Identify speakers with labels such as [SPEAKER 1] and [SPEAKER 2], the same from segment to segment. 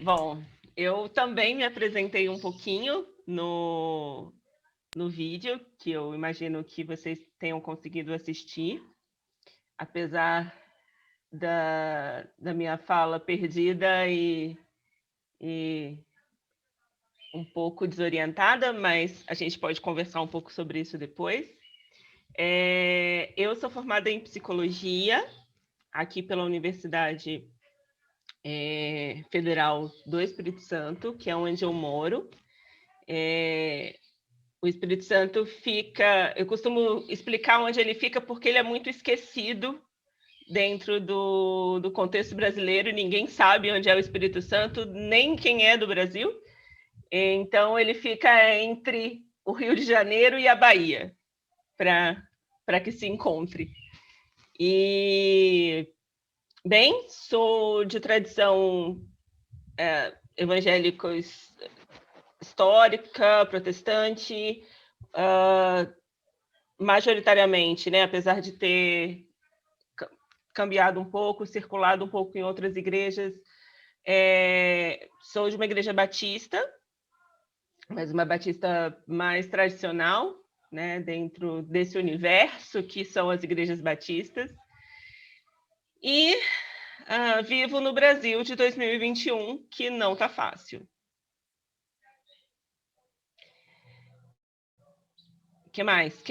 [SPEAKER 1] Bom, eu também me apresentei um pouquinho no vídeo, que eu imagino que vocês tenham conseguido assistir, apesar da minha fala perdida e um pouco desorientada, mas a gente pode conversar um pouco sobre isso depois. Eu sou formada em psicologia, aqui pela Universidade Federal do Espírito Santo, que é onde eu moro. O Espírito Santo fica... Eu costumo explicar onde ele fica porque ele é muito esquecido dentro do contexto brasileiro. Ninguém sabe onde é o Espírito Santo, nem quem é do Brasil. Então, ele fica entre o Rio de Janeiro e a Bahia, para que se encontre. E, bem, sou de tradição evangélica histórica, protestante, majoritariamente, né, apesar de ter cambiado um pouco, circulado um pouco em outras igrejas, sou de uma igreja batista, mas uma batista mais tradicional, né, dentro desse universo que são as igrejas batistas. E vivo no Brasil de 2021, que não está fácil. O que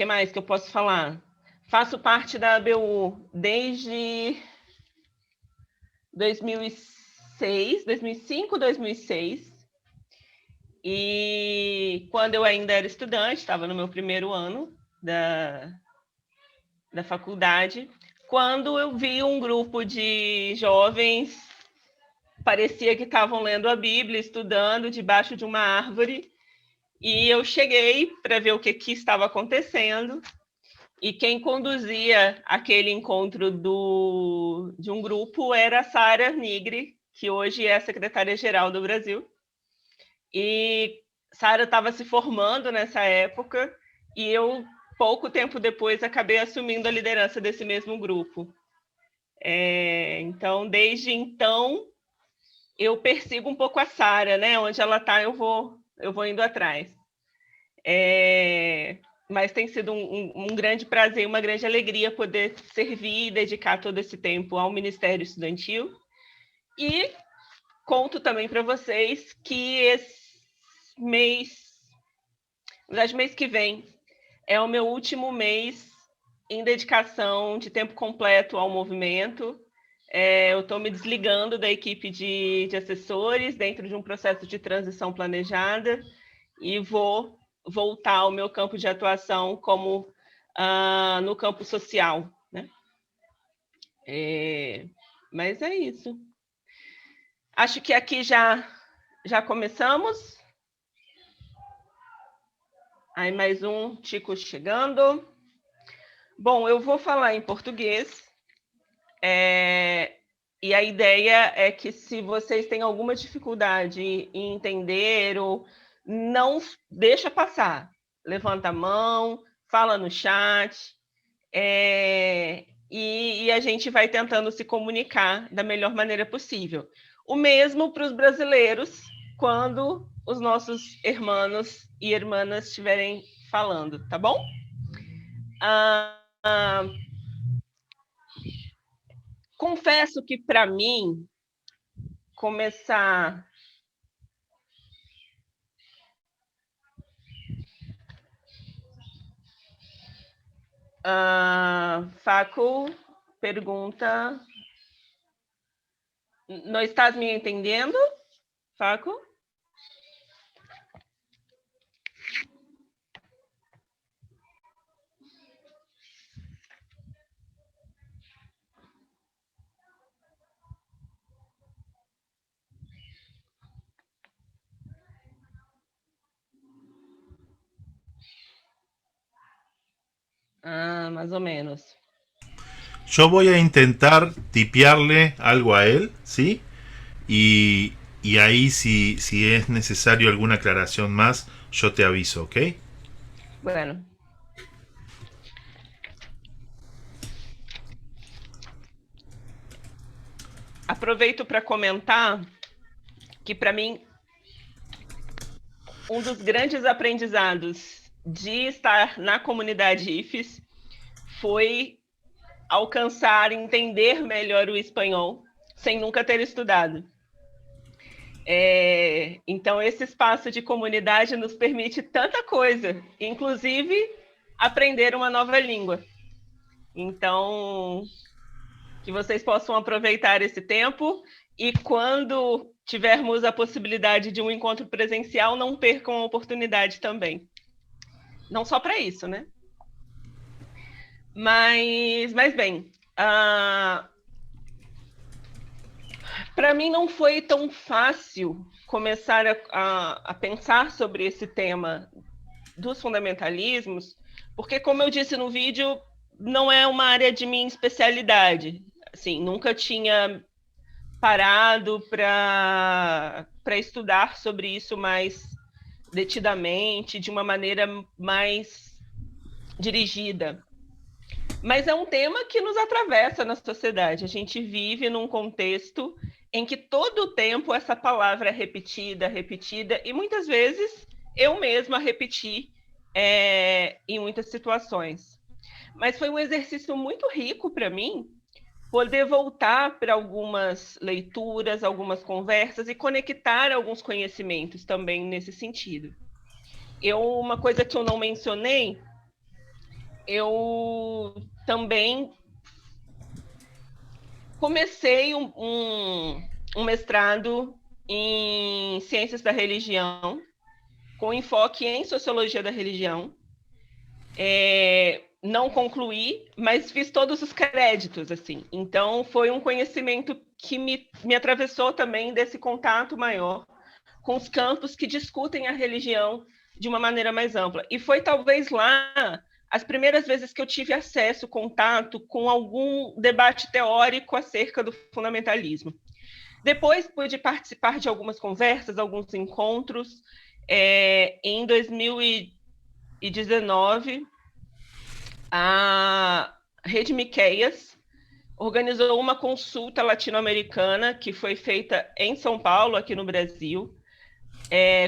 [SPEAKER 1] mais que eu posso falar? Faço parte da ABU desde 2005, 2006. E quando eu ainda era estudante, estava no meu primeiro ano da faculdade, quando eu vi um grupo de jovens, parecia que estavam lendo a Bíblia, estudando debaixo de uma árvore, e eu cheguei para ver o que estava acontecendo, e quem conduzia aquele encontro de um grupo era a Sara Nigri, que hoje é a secretária-geral do Brasil. E Sara estava se formando nessa época, e eu, pouco tempo depois, acabei assumindo a liderança desse mesmo grupo. Então, desde então, eu persigo um pouco a Sara, né? Onde ela está, eu vou indo atrás. Mas tem sido um grande prazer, uma grande alegria poder servir e dedicar todo esse tempo ao Ministério Estudantil. E conto também para vocês que esse mês que vem, é o meu último mês em dedicação de tempo completo ao movimento. Eu estou me desligando da equipe de assessores dentro de um processo de transição planejada e vou voltar ao meu campo de atuação como no campo social, né? Mas é isso. Acho que aqui já começamos. Aí mais um Tico chegando. Bom, eu vou falar em português. E a ideia é que, se vocês têm alguma dificuldade em entender ou não deixa passar, levanta a mão, fala no chat, e a gente vai tentando se comunicar da melhor maneira possível. O mesmo para os brasileiros, quando os nossos irmãos e irmãs estiverem falando, tá bom? Confesso que, para mim, começar... Facu pergunta... Não estás me entendendo, Facu? Más o menos.
[SPEAKER 2] Yo voy a intentar tipearle algo a él, ¿sí? Y ahí si es necesario alguna aclaración más, yo te aviso, ¿ok?
[SPEAKER 1] Bueno. Aproveito para comentar que para mim um dos grandes aprendizados de estar na comunidade IFES foi alcançar, entender melhor o espanhol, sem nunca ter estudado. Então, esse espaço de comunidade nos permite tanta coisa, inclusive aprender uma nova língua. Então, que vocês possam aproveitar esse tempo e, quando tivermos a possibilidade de um encontro presencial, não percam a oportunidade também. Não só para isso, né? Mas bem, para mim não foi tão fácil começar a pensar sobre esse tema dos fundamentalismos, porque, como eu disse no vídeo, não é uma área de minha especialidade. Assim, nunca tinha parado para estudar sobre isso mais detidamente, de uma maneira mais dirigida. Mas é um tema que nos atravessa na sociedade. A gente vive num contexto em que todo o tempo essa palavra é repetida, e muitas vezes eu mesma repeti em muitas situações. Mas foi um exercício muito rico para mim poder voltar para algumas leituras, algumas conversas e conectar alguns conhecimentos também nesse sentido. Uma coisa que eu não mencionei, eu também comecei um mestrado em Ciências da Religião, com enfoque em Sociologia da Religião. Não concluí, mas fiz todos os créditos, assim. Então, foi um conhecimento que me atravessou também desse contato maior com os campos que discutem a religião de uma maneira mais ampla. E foi talvez lá as primeiras vezes que eu tive acesso, contato com algum debate teórico acerca do fundamentalismo. Depois pude participar de algumas conversas, alguns encontros. Em 2019, a Rede Miqueias organizou uma consulta latino-americana que foi feita em São Paulo, aqui no Brasil,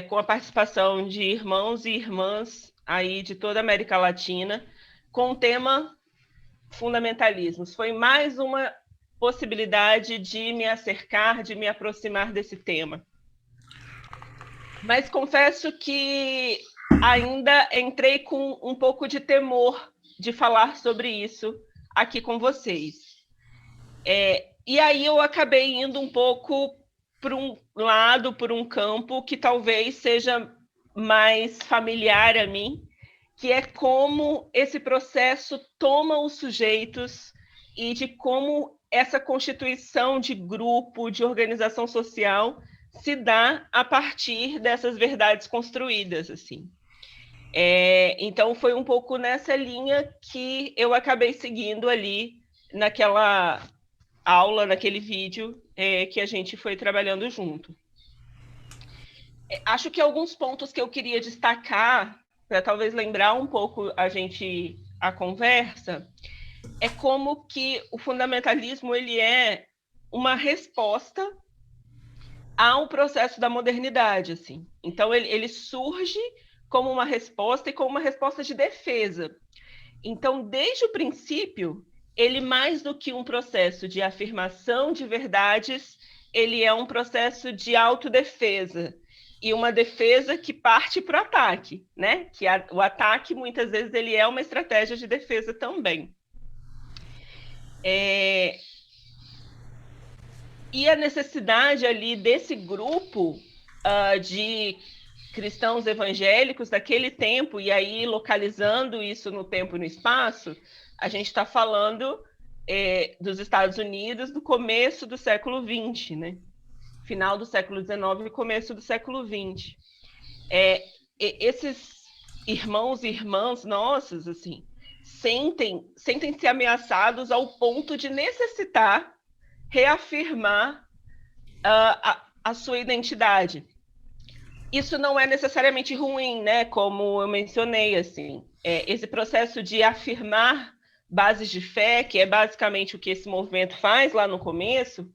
[SPEAKER 1] com a participação de irmãos e irmãs aí de toda a América Latina, com o tema fundamentalismos. Foi mais uma possibilidade de me acercar, de me aproximar desse tema. Mas confesso que ainda entrei com um pouco de temor de falar sobre isso aqui com vocês. E aí eu acabei indo um pouco por um lado, por um campo que talvez seja mais familiar a mim, que é como esse processo toma os sujeitos e de como essa constituição de grupo, de organização social, se dá a partir dessas verdades construídas, assim. Então, foi um pouco nessa linha que eu acabei seguindo ali naquela aula, naquele vídeo que a gente foi trabalhando junto. Acho que alguns pontos que eu queria destacar, para talvez lembrar um pouco a conversa, é como que o fundamentalismo ele é uma resposta ao processo da modernidade, assim. Então, ele surge como uma resposta e como uma resposta de defesa. Então, desde o princípio, ele, mais do que um processo de afirmação de verdades, ele é um processo de autodefesa, e uma defesa que parte para o ataque, né? Que o ataque, muitas vezes, ele é uma estratégia de defesa também. E a necessidade ali desse grupo de cristãos evangélicos daquele tempo, e aí localizando isso no tempo e no espaço, a gente está falando dos Estados Unidos do começo do século XX, né? Final do século XIX e começo do século XX. Esses irmãos e irmãs nossos, assim, sentem-se ameaçados ao ponto de necessitar reafirmar a sua identidade. Isso não é necessariamente ruim, né? Como eu mencionei, assim, esse processo de afirmar bases de fé, que é basicamente o que esse movimento faz lá no começo,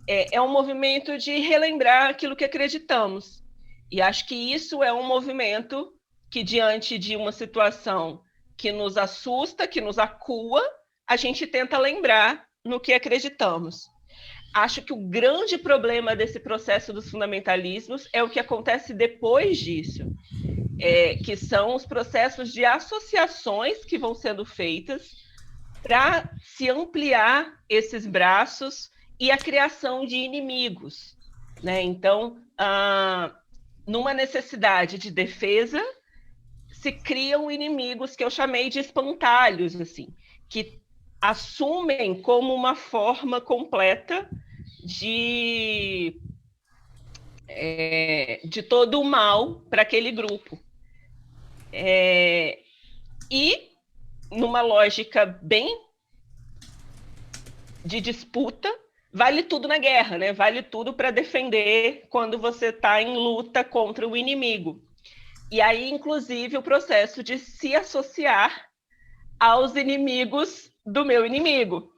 [SPEAKER 1] é um movimento de relembrar aquilo que acreditamos. E acho que isso é um movimento que, diante de uma situação que nos assusta, que nos acua, a gente tenta lembrar no que acreditamos. Acho que o grande problema desse processo dos fundamentalismos é o que acontece depois disso, que são os processos de associações que vão sendo feitas para se ampliar esses braços e a criação de inimigos, né? Então, numa necessidade de defesa, se criam inimigos que eu chamei de espantalhos, assim, que assumem como uma forma completa de todo o mal para aquele grupo. E numa lógica bem de disputa, vale tudo na guerra, né? Vale tudo para defender quando você está em luta contra o inimigo. E aí, inclusive, o processo de se associar aos inimigos do meu inimigo.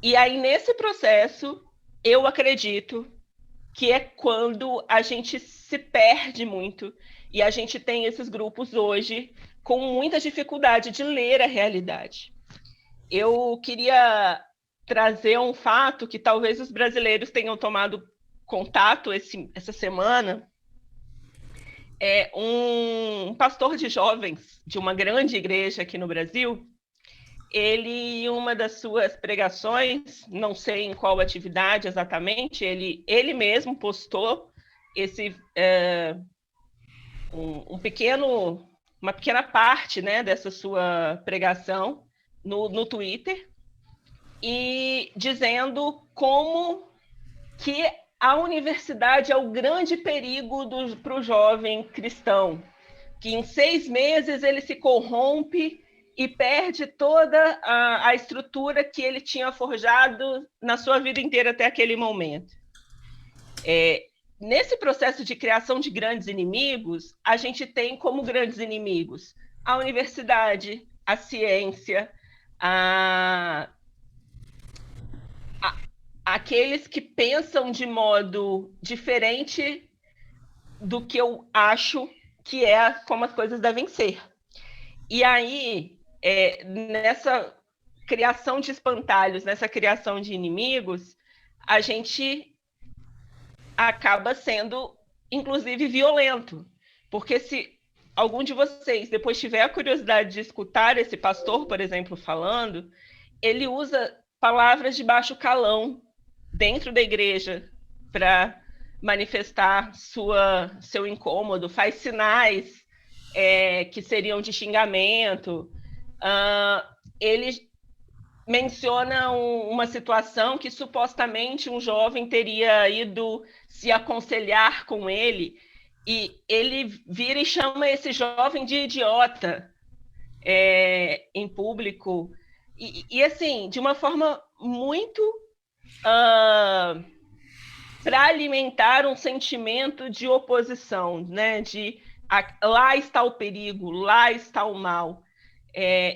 [SPEAKER 1] E aí, nesse processo, eu acredito que é quando a gente se perde muito e a gente tem esses grupos hoje com muita dificuldade de ler a realidade. Eu queria trazer um fato que talvez os brasileiros tenham tomado contato essa semana. Um pastor de jovens de uma grande igreja aqui no Brasil, ele, em uma das suas pregações, não sei em qual atividade exatamente, ele mesmo postou uma pequena parte, né, dessa sua pregação no Twitter, e dizendo como que a universidade é o grande perigo para o jovem cristão, que em 6 meses ele se corrompe e perde toda a estrutura que ele tinha forjado na sua vida inteira até aquele momento. Nesse processo de criação de grandes inimigos, a gente tem como grandes inimigos a universidade, a ciência, aqueles que pensam de modo diferente do que eu acho que é como as coisas devem ser. E aí, nessa criação de espantalhos, nessa criação de inimigos, a gente acaba sendo, inclusive, violento. Porque se algum de vocês depois tiver a curiosidade de escutar esse pastor, por exemplo, falando, ele usa palavras de baixo calão dentro da igreja para manifestar seu incômodo, faz sinais que seriam de xingamento. Ele menciona uma situação que supostamente um jovem teria ido se aconselhar com ele, e ele vira e chama esse jovem de idiota em público, e assim, de uma forma muito para alimentar um sentimento de oposição, né? Lá está o perigo, lá está o mal.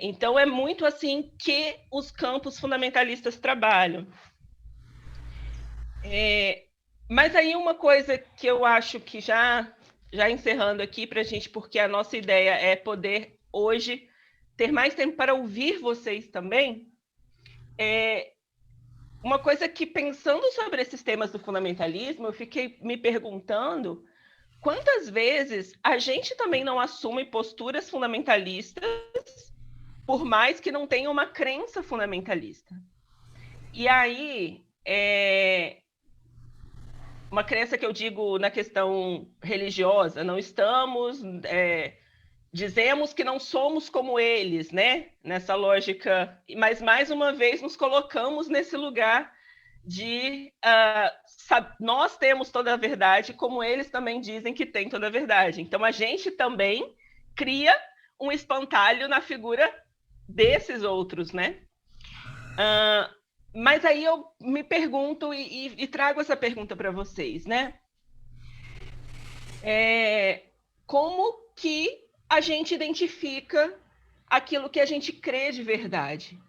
[SPEAKER 1] Então, é muito assim que os campos fundamentalistas trabalham. Mas aí uma coisa que eu acho que já encerrando aqui para a gente, porque a nossa ideia é poder hoje ter mais tempo para ouvir vocês também, uma coisa que, pensando sobre esses temas do fundamentalismo, eu fiquei me perguntando quantas vezes a gente também não assume posturas fundamentalistas, por mais que não tenha uma crença fundamentalista. E aí, uma crença que eu digo na questão religiosa, não estamos... dizemos que não somos como eles, né? Nessa lógica, mas mais uma vez nos colocamos nesse lugar de nós temos toda a verdade, como eles também dizem que tem toda a verdade. Então a gente também cria um espantalho na figura desses outros, né? Mas aí eu me pergunto e trago essa pergunta para vocês, né? Como que a gente identifica aquilo que a gente crê de verdade?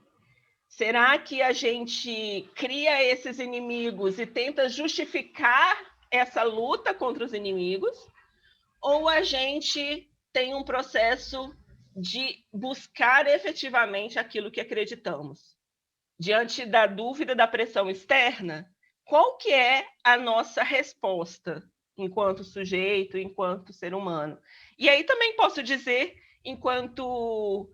[SPEAKER 1] Será que a gente cria esses inimigos e tenta justificar essa luta contra os inimigos? Ou a gente tem um processo de buscar efetivamente aquilo que acreditamos? Diante da dúvida, da pressão externa, qual que é a nossa resposta enquanto sujeito, enquanto ser humano? E aí também posso dizer, enquanto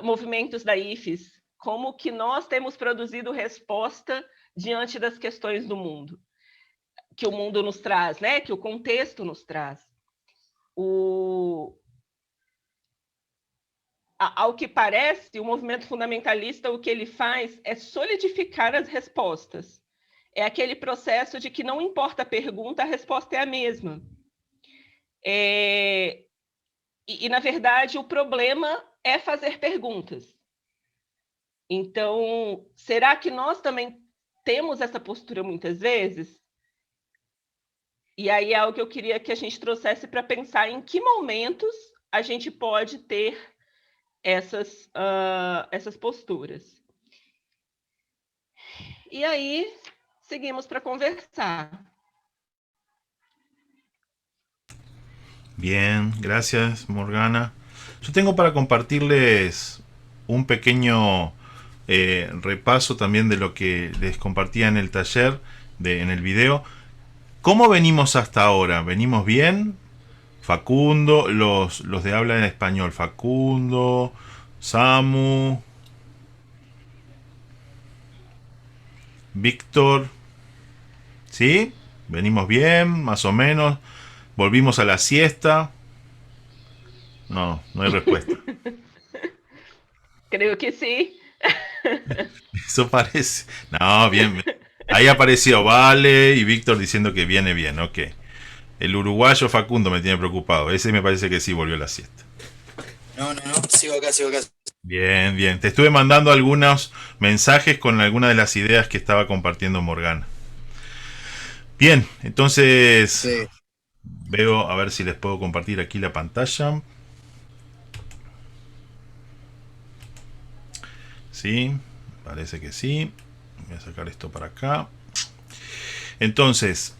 [SPEAKER 1] movimentos da IFES, como que nós temos produzido resposta diante das questões do mundo, que o mundo nos traz, né? Que o contexto nos traz. Ao que parece, o movimento fundamentalista, o que ele faz é solidificar as respostas. É aquele processo de que não importa a pergunta, a resposta é a mesma. Na verdade, o problema é fazer perguntas. Então, será que nós também temos essa postura muitas vezes? E aí é algo que eu queria que a gente trouxesse para pensar em que momentos a gente pode ter essas posturas. E aí, seguimos para conversar.
[SPEAKER 2] Bien, gracias Morgana. Yo tengo para compartirles un pequeño repaso también de lo que les compartía en el taller, en el video. ¿Cómo venimos hasta ahora? ¿Venimos bien? Facundo, los de habla en español, Facundo, Samu, Víctor, ¿sí? ¿Venimos bien? Más o menos. ¿Volvimos a la siesta? No, no hay respuesta.
[SPEAKER 1] Creo que sí.
[SPEAKER 2] Eso parece. No, bien. Ahí apareció Vale y Víctor diciendo que viene bien, ok. El uruguayo Facundo me tiene preocupado. Ese me parece que sí volvió a la siesta.
[SPEAKER 3] No, sigo acá.
[SPEAKER 2] Bien, bien. Te estuve mandando algunos mensajes con algunas de las ideas que estaba compartiendo Morgana. Bien, entonces sí. Veo a ver si les puedo compartir aquí la pantalla. Sí, parece que sí. Voy a sacar esto para acá. Entonces,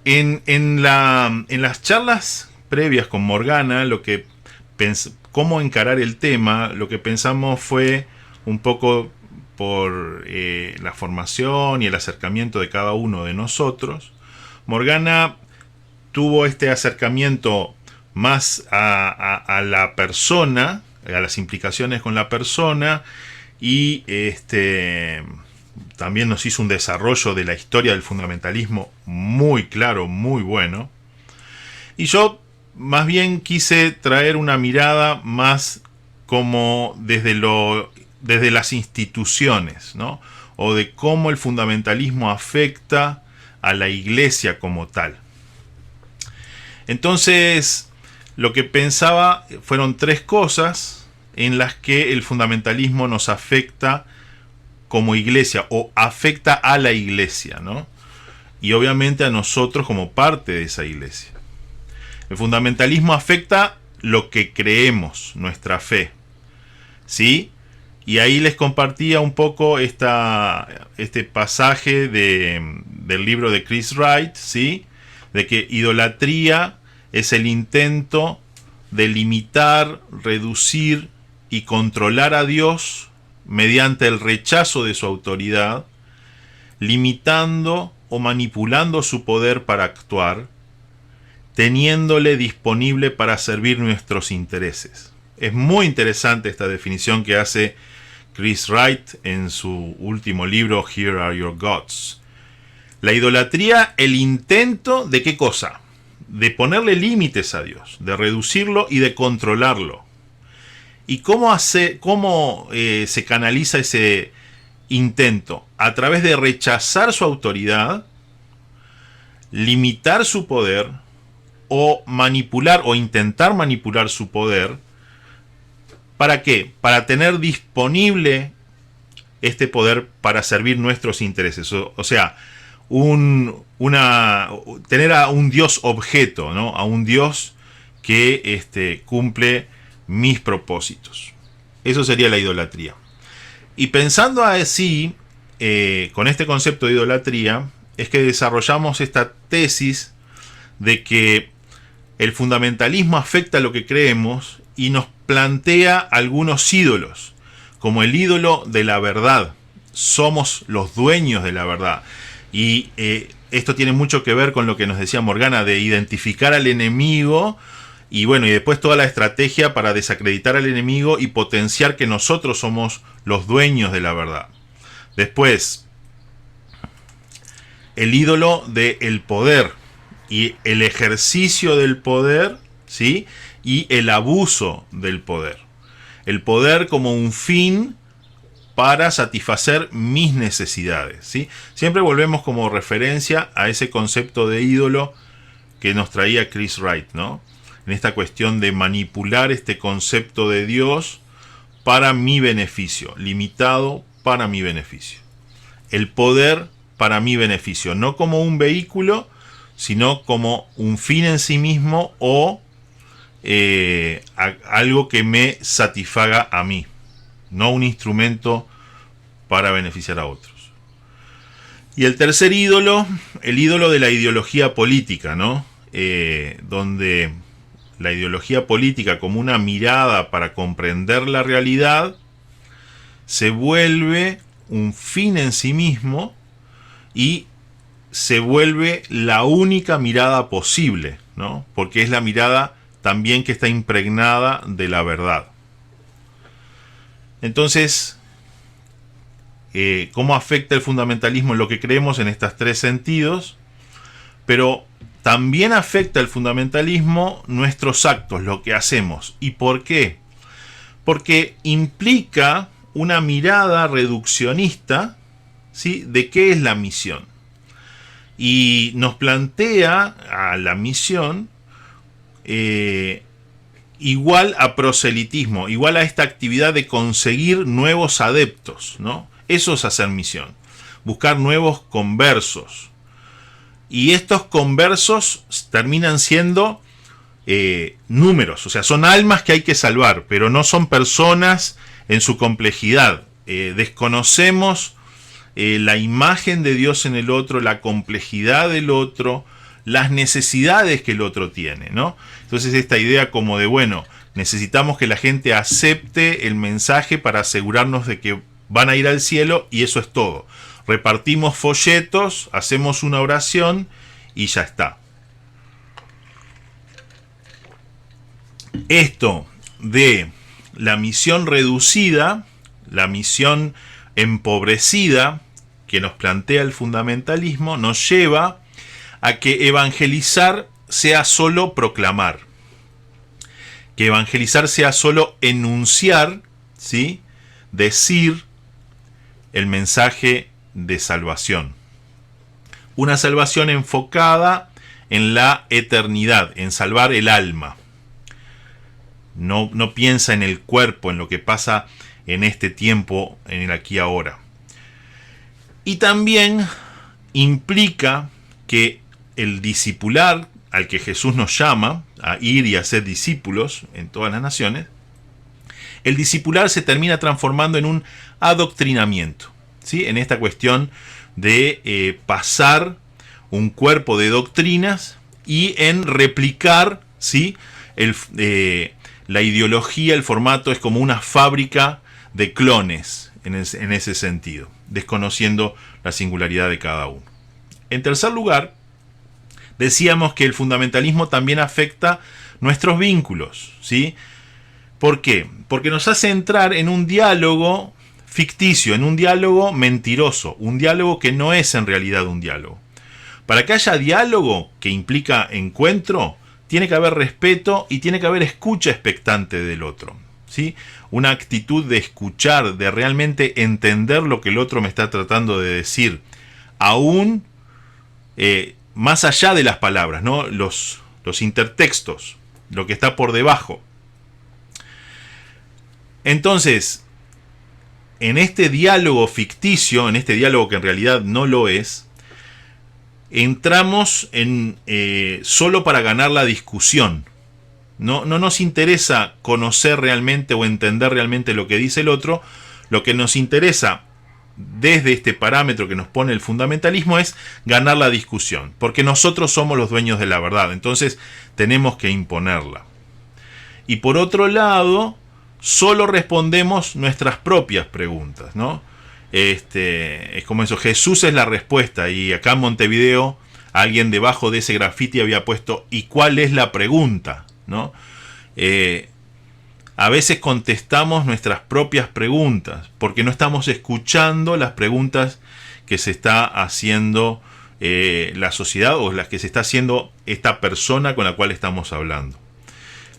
[SPEAKER 2] en las charlas previas con Morgana, cómo encarar el tema, lo que pensamos fue un poco por la formación y el acercamiento de cada uno de nosotros. Morgana tuvo este acercamiento más a la persona, a las implicaciones con la persona, y también nos hizo un desarrollo de la historia del fundamentalismo muy claro, muy bueno. Y yo más bien quise traer una mirada más como desde las instituciones, ¿no? O de cómo el fundamentalismo afecta a la iglesia como tal. Entonces, lo que pensaba fueron tres cosas en las que el fundamentalismo nos afecta como iglesia, o afecta a la iglesia, ¿no? Y obviamente a nosotros como parte de esa iglesia. El fundamentalismo afecta lo que creemos, nuestra fe, ¿sí? Y ahí les compartía un poco este pasaje del libro de Chris Wright, ¿sí? De que idolatría es el intento de limitar, reducir y controlar a Dios mediante el rechazo de su autoridad, limitando o manipulando su poder para actuar, teniéndole disponible para servir nuestros intereses. Es muy interesante esta definición que hace Chris Wright en su último libro, Here Are Your Gods. La idolatría, el intento de ¿qué cosa? De ponerle límites a Dios, de reducirlo y de controlarlo. ¿Y cómo se canaliza ese intento? A través de rechazar su autoridad, limitar su poder, o manipular o intentar manipular su poder. ¿Para qué? Para tener disponible este poder para servir nuestros intereses. O sea, tener a un Dios objeto, ¿no? A un Dios que cumple mis propósitos. Eso sería la idolatría. Y pensando así, con este concepto de idolatría, es que desarrollamos esta tesis de que el fundamentalismo afecta a lo que creemos y nos plantea algunos ídolos, como el ídolo de la verdad. Somos los dueños de la verdad. Y esto tiene mucho que ver con lo que nos decía Morgana, de identificar al enemigo y bueno, y después toda la estrategia para desacreditar al enemigo y potenciar que nosotros somos los dueños de la verdad. Después, el ídolo del poder y el ejercicio del poder, ¿sí? Y el abuso del poder. El poder como un fin para satisfacer mis necesidades, ¿sí? Siempre volvemos como referencia a ese concepto de ídolo que nos traía Chris Wright, ¿no? En esta cuestión de manipular este concepto de Dios para mi beneficio, limitado para mi beneficio. El poder para mi beneficio, no como un vehículo, sino como un fin en sí mismo o algo que me satisfaga a mí, no un instrumento para beneficiar a otros. Y el tercer ídolo, el ídolo de la ideología política, ¿no? Donde la ideología política como una mirada para comprender la realidad se vuelve un fin en sí mismo y se vuelve la única mirada posible, ¿no? Porque es la mirada también que está impregnada de la verdad. Entonces, ¿cómo afecta el fundamentalismo en lo que creemos en estos tres sentidos? Pero también afecta el fundamentalismo nuestros actos, lo que hacemos. ¿Y por qué? Porque implica una mirada reduccionista, ¿sí? De qué es la misión. Y nos plantea a la misión igual a proselitismo, igual a esta actividad de conseguir nuevos adeptos, ¿no? Eso es hacer misión, buscar nuevos conversos. Y estos conversos terminan siendo números, o sea, son almas que hay que salvar, pero no son personas en su complejidad. Desconocemos la imagen de Dios en el otro, la complejidad del otro, las necesidades que el otro tiene, ¿no? Entonces esta idea como de, bueno, necesitamos que la gente acepte el mensaje para asegurarnos de que van a ir al cielo y eso es todo. Repartimos folletos, hacemos una oración y ya está. Esto de la misión reducida, la misión empobrecida que nos plantea el fundamentalismo, nos lleva a que evangelizar sea solo proclamar. Que evangelizar sea solo enunciar, ¿sí? Decir el mensaje de salvación. Una salvación enfocada en la eternidad, en salvar el alma. No piensa en el cuerpo, en lo que pasa en este tiempo, en el aquí y ahora. Y también implica que el discipular al que Jesús nos llama a ir y a ser discípulos en todas las naciones, el discipular se termina transformando en un adoctrinamiento, ¿sí? En esta cuestión de pasar un cuerpo de doctrinas y en replicar, ¿sí? La ideología, el formato es como una fábrica de clones en ese sentido, desconociendo la singularidad de cada uno. En tercer lugar, decíamos que el fundamentalismo también afecta nuestros vínculos, ¿sí? ¿Por qué? Porque nos hace entrar en un diálogo ficticio, en un diálogo mentiroso, un diálogo que no es en realidad un diálogo. Para que haya diálogo que implica encuentro, tiene que haber respeto y tiene que haber escucha expectante del otro, ¿sí? Una actitud de escuchar, de realmente entender lo que el otro me está tratando de decir, aún más allá de las palabras, ¿no? Los intertextos, lo que está por debajo. Entonces, en este diálogo ficticio, en este diálogo que en realidad no lo es, entramos en solo para ganar la discusión. No nos interesa conocer realmente o entender realmente lo que dice el otro. Lo que nos interesa desde este parámetro que nos pone el fundamentalismo es ganar la discusión, porque nosotros somos los dueños de la verdad, entonces tenemos que imponerla. Y por otro lado, solo respondemos nuestras propias preguntas, ¿no? Es como eso, Jesús es la respuesta, y acá en Montevideo alguien debajo de ese grafiti había puesto ¿y cuál es la pregunta? ¿No? A veces contestamos nuestras propias preguntas porque no estamos escuchando las preguntas que se está haciendo la sociedad o las que se está haciendo esta persona con la cual estamos hablando.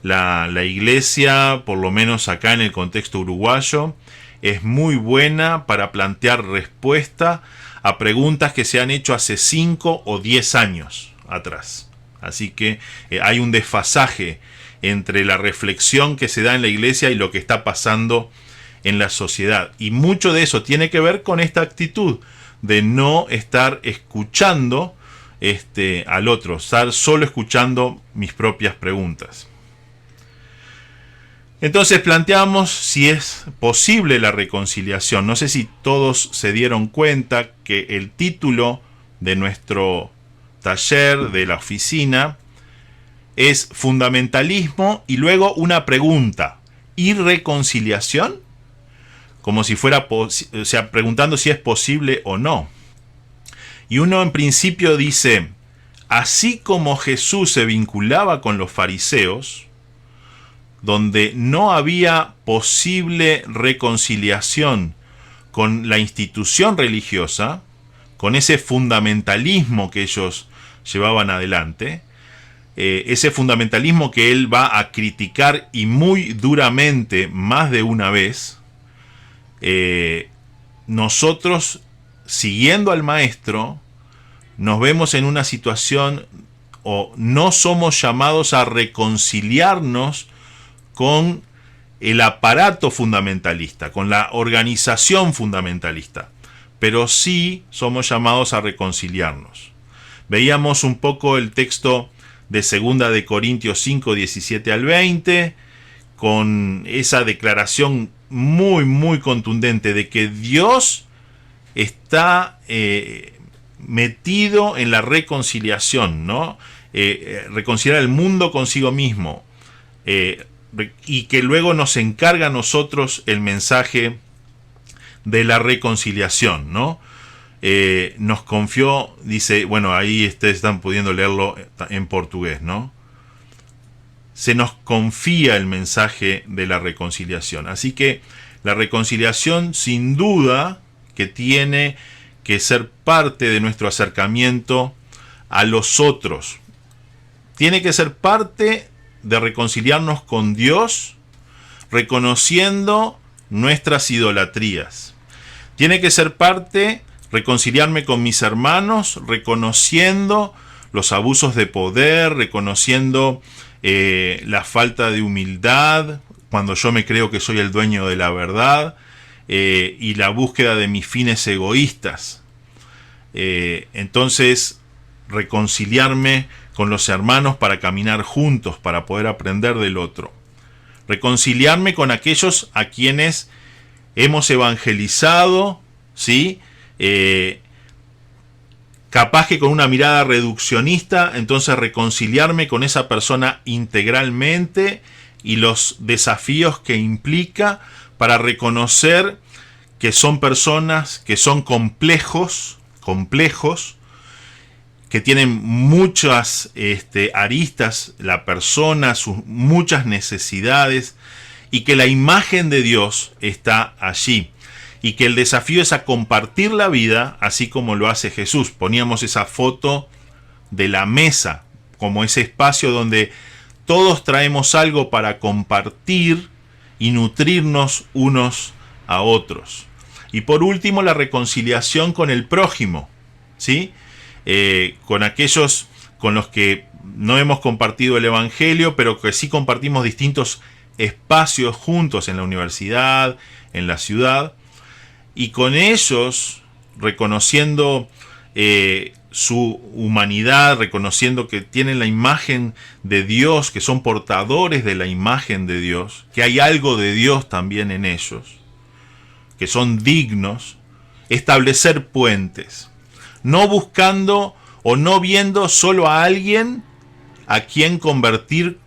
[SPEAKER 2] La iglesia, por lo menos acá en el contexto uruguayo, es muy buena para plantear respuesta a preguntas que se han hecho hace 5 o 10 años atrás. Así que hay un desfasaje entre la reflexión que se da en la iglesia y lo que está pasando en la sociedad. Y mucho de eso tiene que ver con esta actitud de no estar escuchando al otro, estar solo escuchando mis propias preguntas. Entonces planteamos si es posible la reconciliación. No sé si todos se dieron cuenta que el título de nuestro taller, de la oficina, es fundamentalismo y luego una pregunta. ¿Y reconciliación? Como si fuera, preguntando si es posible o no. Y uno en principio dice, así como Jesús se vinculaba con los fariseos, donde no había posible reconciliación con la institución religiosa, con ese fundamentalismo que ellos llevaban adelante, ese fundamentalismo que él va a criticar y muy duramente más de una vez, nosotros, siguiendo al maestro, nos vemos en una situación o no somos llamados a reconciliarnos con el aparato fundamentalista, con la organización fundamentalista, pero sí somos llamados a reconciliarnos. Veíamos un poco el texto de 2 de Corintios 5, 17 al 20, con esa declaración muy, muy contundente de que Dios está metido en la reconciliación, ¿no? Reconciliar el mundo consigo mismo, y que luego nos encarga a nosotros el mensaje de la reconciliación, ¿no? Nos confió, dice, bueno, ahí ustedes están pudiendo leerlo en portugués, ¿no? Se nos confía el mensaje de la reconciliación. Así que la reconciliación sin duda que tiene que ser parte de nuestro acercamiento a los otros. Tiene que ser parte de reconciliarnos con Dios, reconociendo nuestras idolatrías. Tiene que ser parte, reconciliarme con mis hermanos, reconociendo los abusos de poder, reconociendo la falta de humildad, cuando yo me creo que soy el dueño de la verdad, y la búsqueda de mis fines egoístas. Entonces, reconciliarme con los hermanos para caminar juntos, para poder aprender del otro. Reconciliarme con aquellos a quienes hemos evangelizado, ¿sí? Capaz que con una mirada reduccionista, entonces reconciliarme con esa persona integralmente y los desafíos que implica para reconocer que son personas que son complejos, que tienen muchas aristas, la persona, sus muchas necesidades, y que la imagen de Dios está allí. Y que el desafío es a compartir la vida, así como lo hace Jesús. Poníamos esa foto de la mesa, como ese espacio donde todos traemos algo para compartir y nutrirnos unos a otros. Y por último, la reconciliación con el prójimo, ¿sí? Con aquellos con los que no hemos compartido el Evangelio, pero que sí compartimos distintos espacios juntos en la universidad, en la ciudad, y con ellos reconociendo su humanidad, reconociendo que tienen la imagen de Dios, que son portadores de la imagen de Dios, que hay algo de Dios también en ellos. que son dignos, establecer puentes, no buscando o no viendo solo a alguien a quien convertir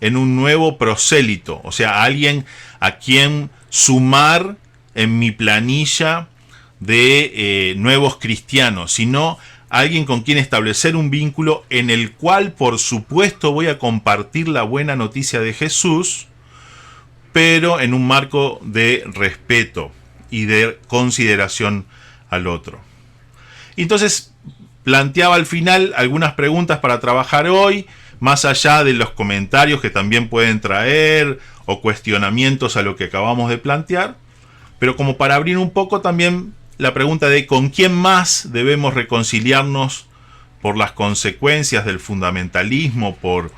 [SPEAKER 2] en un nuevo prosélito, o sea, a alguien a quien sumar en mi planilla de nuevos cristianos, sino alguien con quien establecer un vínculo en el cual, por supuesto, voy a compartir la buena noticia de Jesús, pero en un marco de respeto y de consideración al otro. Entonces, planteaba al final algunas preguntas para trabajar hoy, más allá de los comentarios que también pueden traer o cuestionamientos a lo que acabamos de plantear, pero como para abrir un poco también la pregunta de con quién más debemos reconciliarnos por las consecuencias del fundamentalismo, por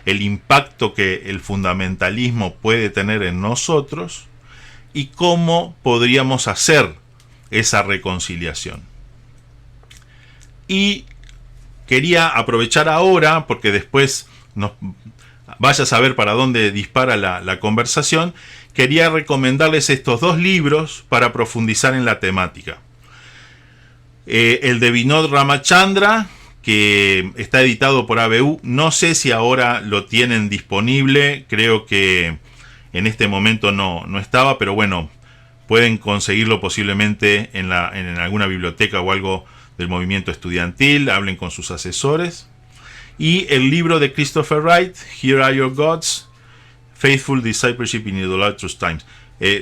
[SPEAKER 2] el impacto que el fundamentalismo puede tener en nosotros y cómo podríamos hacer esa reconciliación. Y quería aprovechar ahora, porque después vaya a saber para dónde dispara la conversación, quería recomendarles estos dos libros para profundizar en la temática. El de Vinod Ramachandra, que está editado por ABU, no sé si ahora lo tienen disponible, creo que en este momento no estaba, pero bueno, pueden conseguirlo posiblemente en alguna biblioteca o algo del movimiento estudiantil, hablen con sus asesores. Y el libro de Christopher Wright, Here Are Your Gods, Faithful Discipleship in Idolatrous Times,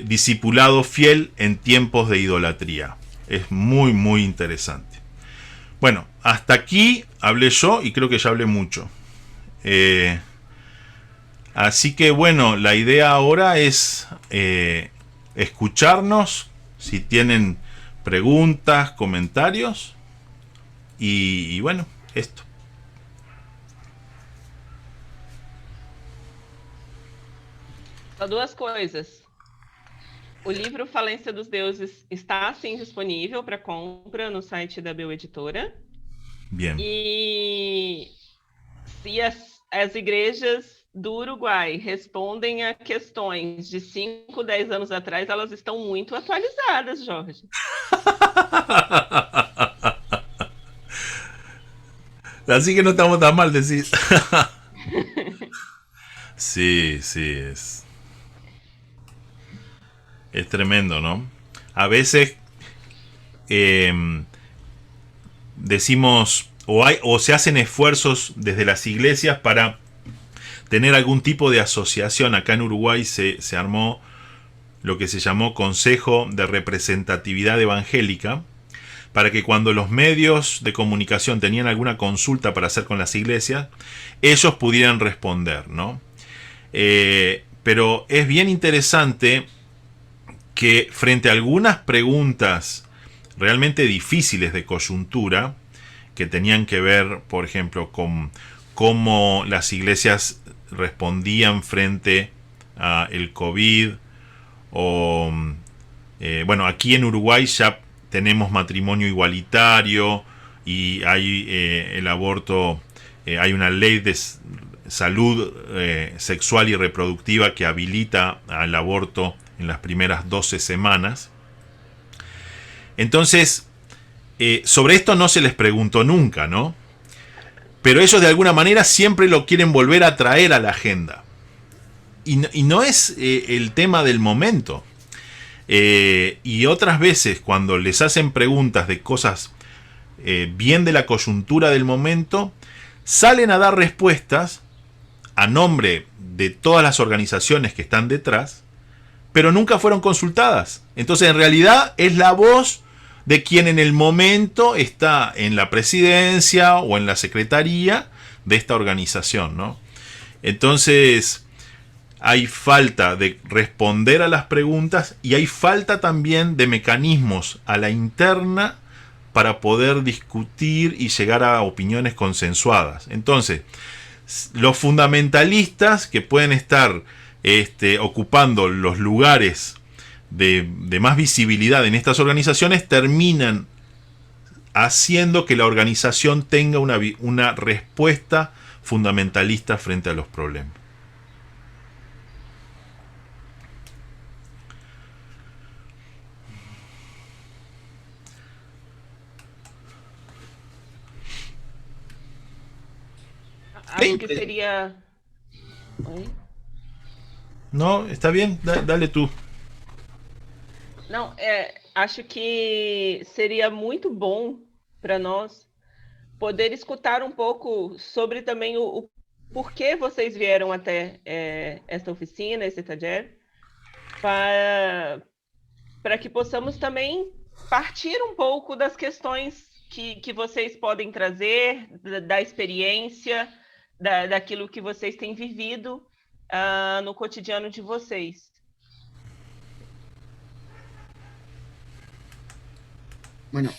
[SPEAKER 2] discipulado fiel en tiempos de idolatría. Es muy, muy interesante. Bueno, hasta aquí hablé yo y creo que ya hablé mucho. Así que bueno, la idea ahora es escucharnos, si tienen preguntas, comentarios. Y bueno, esto.
[SPEAKER 1] Só duas coisas. O livro Falência dos Deuses está, sim, disponível para compra no site da ABU Editora.
[SPEAKER 2] Bien.
[SPEAKER 1] E se as igrejas do Uruguai respondem a questões de 5, 10 anos atrás, elas estão muito atualizadas, Jorge.
[SPEAKER 2] Así que no estamos tan mal, decís. Sí, es tremendo, ¿no? A veces decimos o se hacen esfuerzos desde las iglesias para tener algún tipo de asociación. Acá en Uruguay se armó lo que se llamó Consejo de Representatividad Evangélica, para que cuando los medios de comunicación tenían alguna consulta para hacer con las iglesias, ellos pudieran responder, ¿no? Pero es bien interesante que frente a algunas preguntas realmente difíciles de coyuntura, que tenían que ver, por ejemplo, con cómo las iglesias respondían frente a el COVID, o bueno, aquí en Uruguay ya tenemos matrimonio igualitario y hay el aborto, hay una ley de salud sexual y reproductiva que habilita al aborto en las primeras 12 semanas. Entonces, sobre esto no se les preguntó nunca, ¿no? Pero ellos de alguna manera siempre lo quieren volver a traer a la agenda. Y no es el tema del momento. Y otras veces cuando les hacen preguntas de cosas bien de la coyuntura del momento, salen a dar respuestas a nombre de todas las organizaciones que están detrás, pero nunca fueron consultadas. Entonces en realidad es la voz de quien en el momento está en la presidencia o en la secretaría de esta organización, ¿no? Entonces hay falta de responder a las preguntas y hay falta también de mecanismos a la interna para poder discutir y llegar a opiniones consensuadas. Entonces, los fundamentalistas que pueden estar ocupando los lugares de más visibilidad en estas organizaciones terminan haciendo que la organización tenga una respuesta fundamentalista frente a los problemas.
[SPEAKER 1] acho que seria... Oi?
[SPEAKER 2] No, está bien, dale tú.
[SPEAKER 1] Não, acho que seria muito bom para nós poder escutar um pouco sobre também o porquê vocês vieram até esta oficina, esse taller, para que possamos também partir um pouco das questões que vocês podem trazer, da experiência, daquilo que vocês têm vivido no cotidiano de vocês.
[SPEAKER 4] Bueno,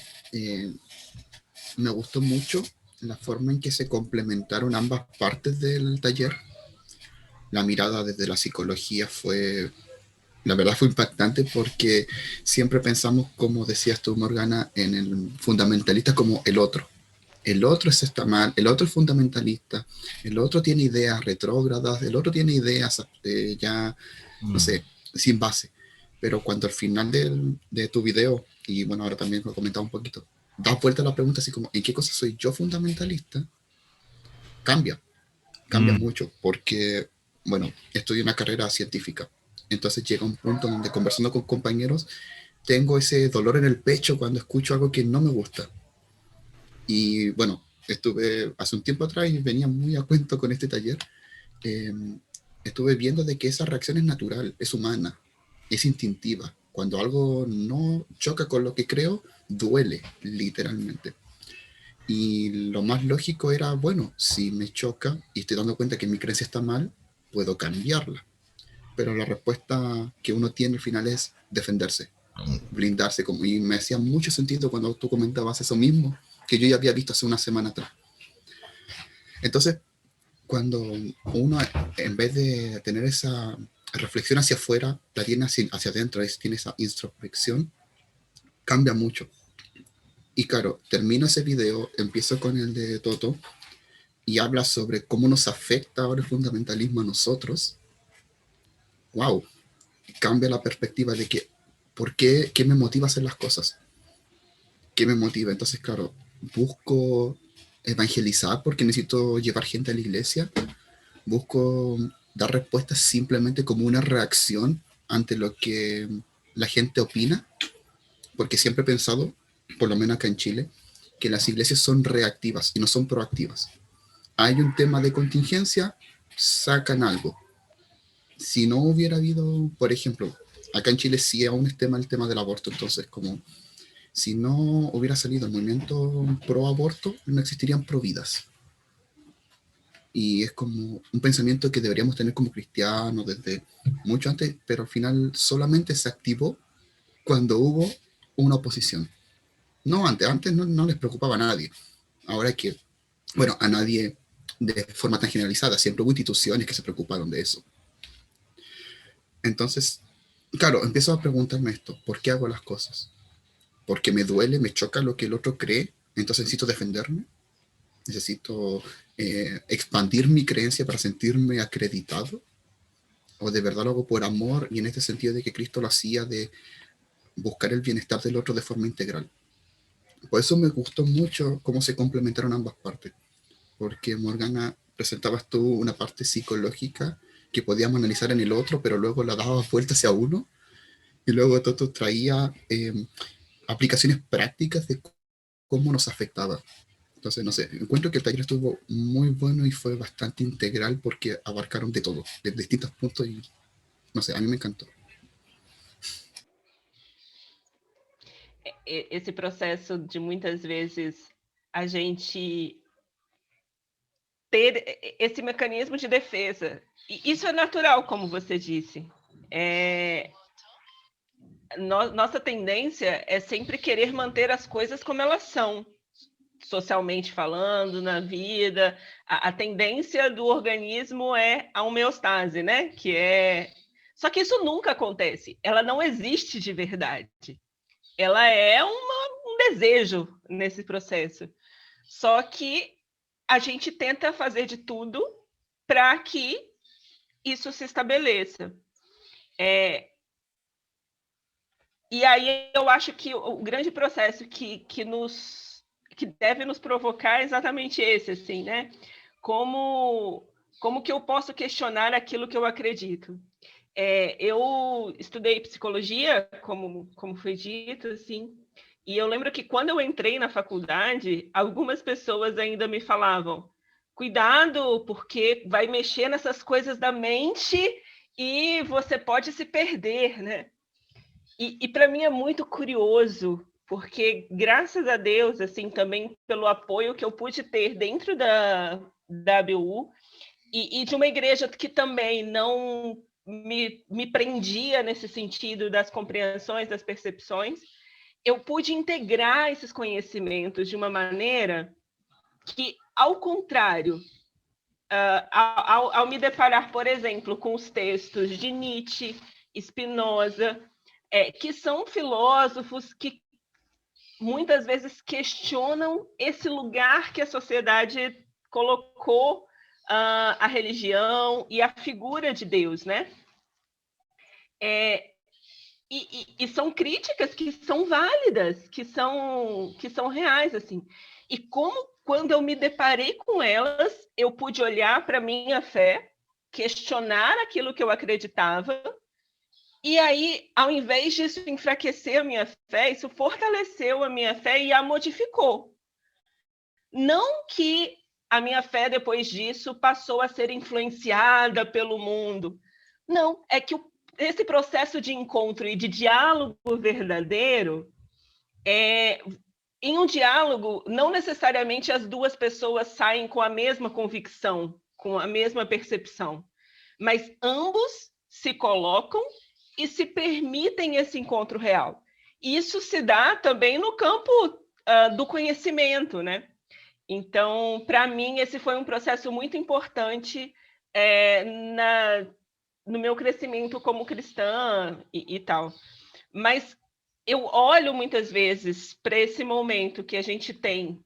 [SPEAKER 4] me gustó mucho la forma en que se complementaron ambas partes del taller. La mirada desde la psicología fue, la verdad fue impactante porque siempre pensamos, como decías tú, Morgana, en el fundamentalista como el otro. El otro está mal, el otro es fundamentalista, el otro tiene ideas retrógradas, el otro tiene ideas ya, no sé, sin base. Pero cuando al final de tu video, y bueno, ahora también lo he comentado un poquito, das vuelta a la pregunta así como, ¿en qué cosa soy yo fundamentalista? Cambia mucho, porque, bueno, estudio una carrera científica, entonces llega un punto donde conversando con compañeros, tengo ese dolor en el pecho cuando escucho algo que no me gusta. Y bueno, estuve hace un tiempo atrás y venía muy a cuento con este taller, estuve viendo de que esa reacción es natural, es humana, es instintiva. Cuando algo no choca con lo que creo, duele, literalmente. Y lo más lógico era, bueno, si me choca y estoy dando cuenta que mi creencia está mal, puedo cambiarla. Pero la respuesta que uno tiene al final es defenderse, blindarse. Y me hacía mucho sentido cuando tú comentabas eso mismo, que yo ya había visto hace una semana atrás. Entonces, cuando uno, en vez de tener esa reflexión hacia afuera, la tiene hacia adentro, tiene esa introspección, cambia mucho. Y claro, termino ese video, empiezo con el de Toto, y habla sobre cómo nos afecta ahora el fundamentalismo a nosotros. ¡Wow! Cambia la perspectiva de que, ¿por qué? ¿Qué me motiva a hacer las cosas? ¿Qué me motiva? Entonces, claro, busco evangelizar porque necesito llevar gente a la iglesia. Busco dar respuestas simplemente como una reacción ante lo que la gente opina, porque siempre he pensado, por lo menos acá en Chile, que las iglesias son reactivas y no son proactivas. Hay un tema de contingencia, sacan algo. Si no hubiera habido, por ejemplo, acá en Chile sí aún es tema el tema del aborto, entonces como si no hubiera salido el movimiento pro aborto, no existirían pro vidas. Y es como un pensamiento que deberíamos tener como cristianos desde mucho antes, pero al final solamente se activó cuando hubo una oposición. No, antes no les preocupaba a nadie. Ahora que, bueno, a nadie de forma tan generalizada, siempre hubo instituciones que se preocuparon de eso. Entonces, claro, empiezo a preguntarme esto, ¿por qué hago las cosas? ¿Porque me duele, me choca lo que el otro cree? Entonces necesito defenderme, necesito expandir mi creencia para sentirme acreditado, o de verdad lo hago por amor y en este sentido de que Cristo lo hacía de buscar el bienestar del otro de forma integral. Por eso me gustó mucho cómo se complementaron ambas partes, porque Morgana, presentabas tú una parte psicológica que podíamos analizar en el otro, pero luego la dabas vuelta hacia uno, y luego Toto traía aplicaciones prácticas de cómo nos afectaba. Entonces, no sé, encuentro que el taller estuvo muy bueno y fue bastante integral porque abarcaron de todo, de distintos puntos y, no sé, a mí me encantó.
[SPEAKER 1] Esse processo de muitas vezes a gente ter esse mecanismo de defesa. E isso é natural, como você disse. Nossa tendência é sempre querer manter as coisas como elas são, socialmente falando, na vida. A tendência do organismo é a homeostase, né? Só que isso nunca acontece. Ela não existe de verdade. Ela é um desejo nesse processo. Só que a gente tenta fazer de tudo para que isso se estabeleça. E aí eu acho que o grande processo que deve nos provocar é exatamente esse, assim, né? como que eu posso questionar aquilo que eu acredito. Eu estudei psicologia, como foi dito, assim, e eu lembro que quando eu entrei na faculdade, algumas pessoas ainda me falavam: cuidado, porque vai mexer nessas coisas da mente e você pode se perder, né? E para mim é muito curioso, porque graças a Deus, assim, também pelo apoio que eu pude ter dentro da ABU e de uma igreja que também não me prendia nesse sentido das compreensões, das percepções, eu pude integrar esses conhecimentos de uma maneira que, ao contrário, ao me deparar, por exemplo, com os textos de Nietzsche, Spinoza, que são filósofos que muitas vezes questionam esse lugar que a sociedade colocou a religião e a figura de Deus, né? E são críticas que são válidas, que são reais, assim. E como, quando eu me deparei com elas, eu pude olhar para a minha fé, questionar aquilo que eu acreditava, e aí, ao invés disso enfraquecer a minha fé, isso fortaleceu a minha fé e a modificou. Não que a minha fé, depois disso, passou a ser influenciada pelo mundo. Não, é que esse processo de encontro e de diálogo verdadeiro, em um diálogo, não necessariamente as duas pessoas saem com a mesma convicção, com a mesma percepção, mas ambos se colocam e se permitem esse encontro real. Isso se dá também no campo do conhecimento, né? Então, para mim, esse foi um processo muito importante no meu crescimento como cristã e tal. Mas eu olho muitas vezes para esse momento que a gente tem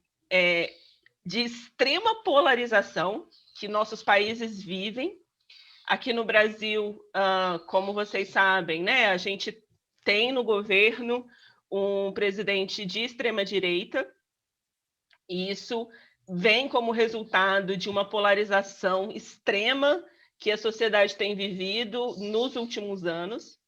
[SPEAKER 1] de extrema polarização que nossos países vivem. Aqui no Brasil, como vocês sabem, né, a gente tem no governo um presidente de extrema-direita, e isso vem como resultado de uma polarização extrema que a sociedade tem vivido nos últimos anos.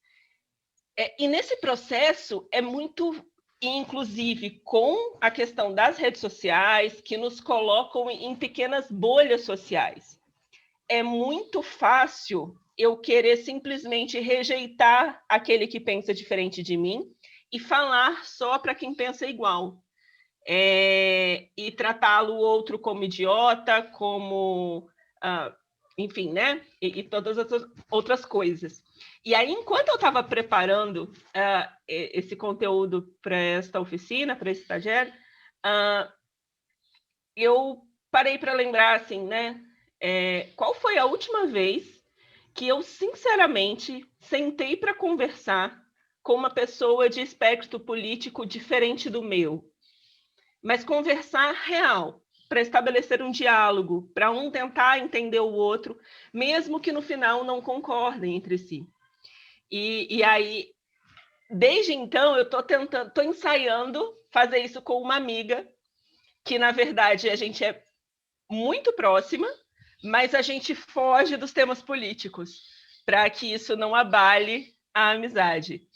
[SPEAKER 1] E nesse processo é muito, inclusive, com a questão das redes sociais, que nos colocam em pequenas bolhas sociais. É muito fácil eu querer simplesmente rejeitar aquele que pensa diferente de mim e falar só para quem pensa igual. E tratá-lo outro como idiota, como... enfim, né? E todas as outras coisas. E aí, enquanto eu estava preparando esse conteúdo para esta oficina, para esse stagiário, eu parei para lembrar, assim, né? Qual foi a última vez que eu, sinceramente, sentei para conversar com uma pessoa de espectro político diferente do meu? Mas conversar real, para estabelecer um diálogo, para um tentar entender o outro, mesmo que no final não concordem entre si. E aí, desde então, eu estou ensaiando fazer isso com uma amiga, que, na verdade, a gente é muito próxima, mas a gente foge dos temas políticos, para que isso não abale a amizade.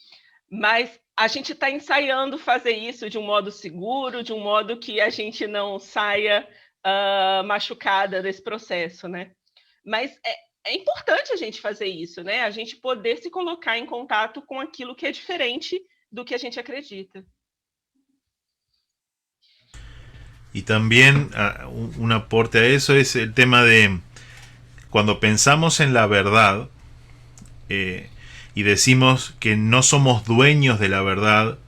[SPEAKER 1] Mas a gente está ensaiando fazer isso de um modo seguro, de um modo que a gente não saia machucada desse processo, né? Mas é importante a gente fazer isso, né? A gente poder se colocar em contato com aquilo que é diferente do que a gente acredita.
[SPEAKER 2] Y también un aporte a eso es el tema de cuando pensamos en la verdad y decimos que no somos dueños de la verdad,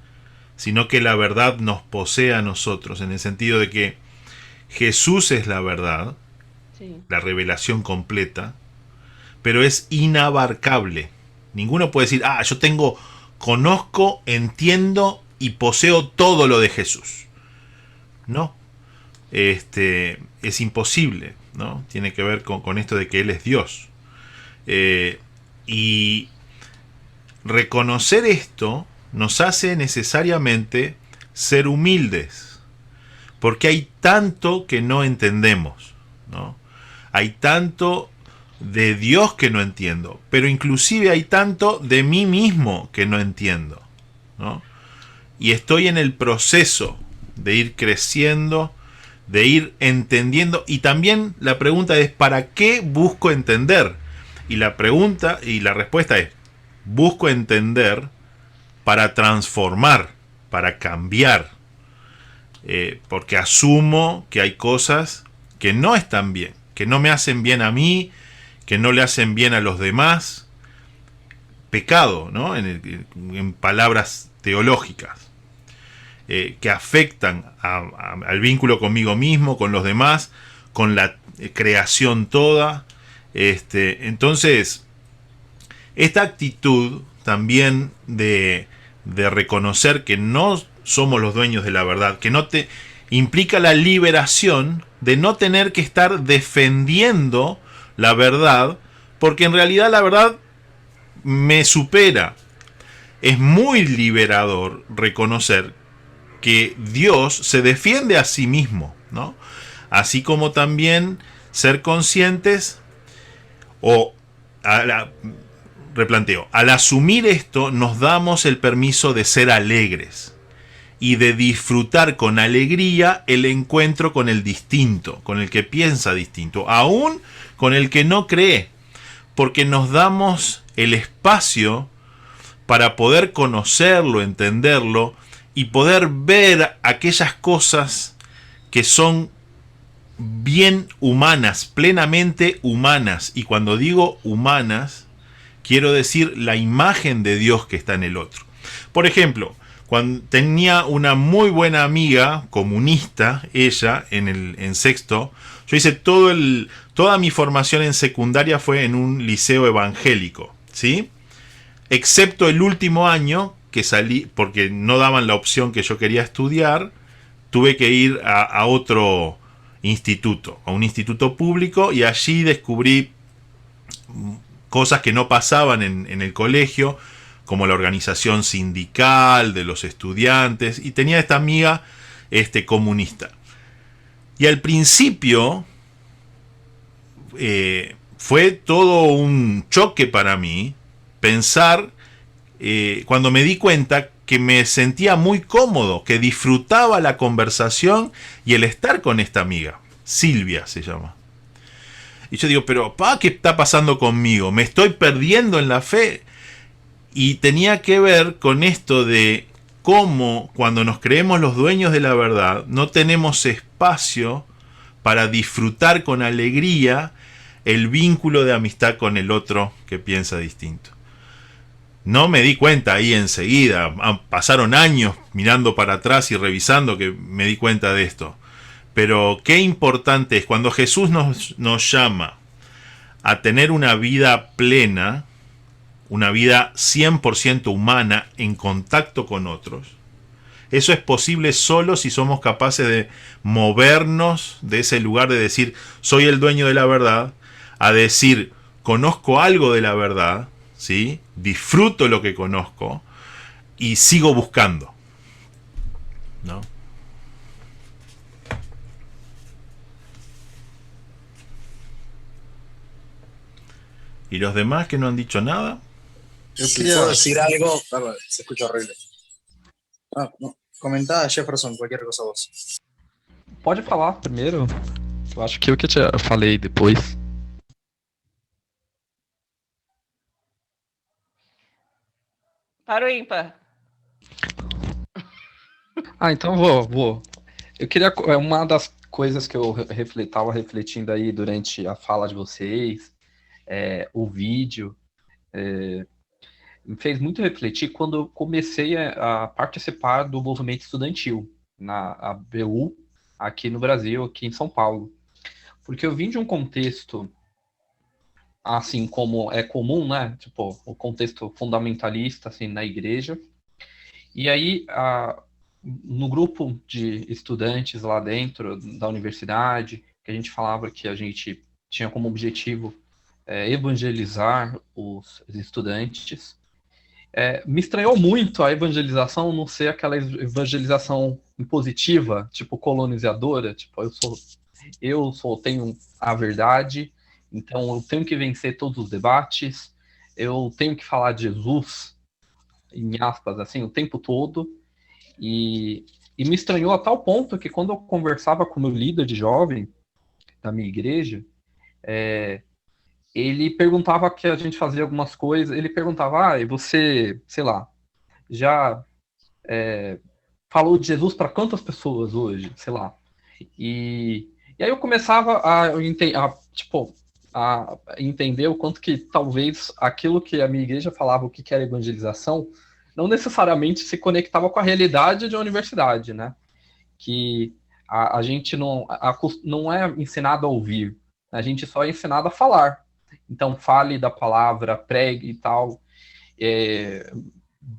[SPEAKER 2] sino que la verdad nos posee a nosotros, en el sentido de que Jesús es la verdad, sí, la revelación completa, pero es inabarcable. Ninguno puede decir, yo conozco, entiendo y poseo todo lo de Jesús. No. Es imposible, ¿no? Tiene que ver con esto de que Él es Dios. Y reconocer esto nos hace necesariamente ser humildes, porque hay tanto que no entendemos, ¿no? hay tanto de Dios que no entiendo, pero inclusive hay tanto de mí mismo que no entiendo, ¿no? Y estoy en el proceso de ir creciendo, de ir entendiendo, y también la pregunta es, ¿para qué busco entender? Y la pregunta y la respuesta es, busco entender para transformar, para cambiar, porque asumo que hay cosas que no están bien, que no me hacen bien a mí, que no le hacen bien a los demás. Pecado, ¿no? En palabras teológicas, que afectan al vínculo conmigo mismo, con los demás, con la creación toda. Entonces, esta actitud también de reconocer que no somos los dueños de la verdad, que no te implica la liberación de no tener que estar defendiendo la verdad, porque en realidad la verdad me supera. Es muy liberador reconocer que Dios se defiende a sí mismo, ¿no? Así como también ser conscientes o replanteo, al asumir esto nos damos el permiso de ser alegres y de disfrutar con alegría el encuentro con el distinto, con el que piensa distinto, aún con el que no cree, porque nos damos el espacio para poder conocerlo, entenderlo y poder ver aquellas cosas que son bien humanas, plenamente humanas. Y cuando digo humanas, quiero decir la imagen de Dios que está en el otro. Por ejemplo, cuando tenía una muy buena amiga comunista, ella en sexto, yo hice toda mi formación en secundaria fue en un liceo evangélico, ¿sí? Excepto el último año que salí, porque no daban la opción que yo quería estudiar, tuve que ir a otro instituto, a un instituto público, y allí descubrí cosas que no pasaban en el colegio, como la organización sindical de los estudiantes, y tenía esta amiga comunista. Y al principio fue todo un choque para mí pensar, cuando me di cuenta que me sentía muy cómodo, que disfrutaba la conversación y el estar con esta amiga, Silvia se llama. Y yo digo, pero ¿qué está pasando conmigo? ¿Me estoy perdiendo en la fe? Y tenía que ver con esto de cómo cuando nos creemos los dueños de la verdad, no tenemos espacio para disfrutar con alegría el vínculo de amistad con el otro que piensa distinto. No me di cuenta ahí enseguida, pasaron años mirando para atrás y revisando que me di cuenta de esto. Pero qué importante es cuando Jesús nos llama a tener una vida plena, una vida 100% humana en contacto con otros. Eso es posible solo si somos capaces de movernos de ese lugar de decir soy el dueño de la verdad, a decir conozco algo de la verdad, ¿sí? Disfruto lo que conozco y sigo buscando, ¿no? ¿Y los demás que no han dicho nada?
[SPEAKER 3] Yo quería decir algo. Se escucha horrible. No. Comentá, Jefferson, qualquer cosa vos.
[SPEAKER 5] Pode falar primeiro. Eu acho que eu falei depois.
[SPEAKER 1] Para o ímpar.
[SPEAKER 5] Então vou. Eu queria. Uma das coisas que eu estava refletindo aí durante a fala de vocês, o vídeo, me fez muito refletir quando eu comecei a participar do movimento estudantil na ABU, aqui no Brasil, aqui em São Paulo. Porque eu vim de um contexto, assim como é comum, né? Tipo, o contexto fundamentalista, assim, na igreja. E aí, no grupo de estudantes lá dentro da universidade, que a gente falava que a gente tinha como objetivo evangelizar os estudantes, me estranhou muito a evangelização não ser aquela evangelização impositiva, tipo colonizadora, tipo, eu sou tenho a verdade, então eu tenho que vencer todos os debates, eu tenho que falar de Jesus, em aspas, assim, o tempo todo, e me estranhou a tal ponto que quando eu conversava com o meu líder de jovem da minha igreja, ele perguntava que a gente fazia algumas coisas, ele perguntava, e você, sei lá, já falou de Jesus para quantas pessoas hoje, sei lá. E aí eu começava a entender o quanto que talvez aquilo que a minha igreja falava, o que era evangelização, não necessariamente se conectava com a realidade de uma universidade, né? Que a gente não é ensinado a ouvir, a gente só é ensinado a falar. Então, fale da palavra, pregue e tal,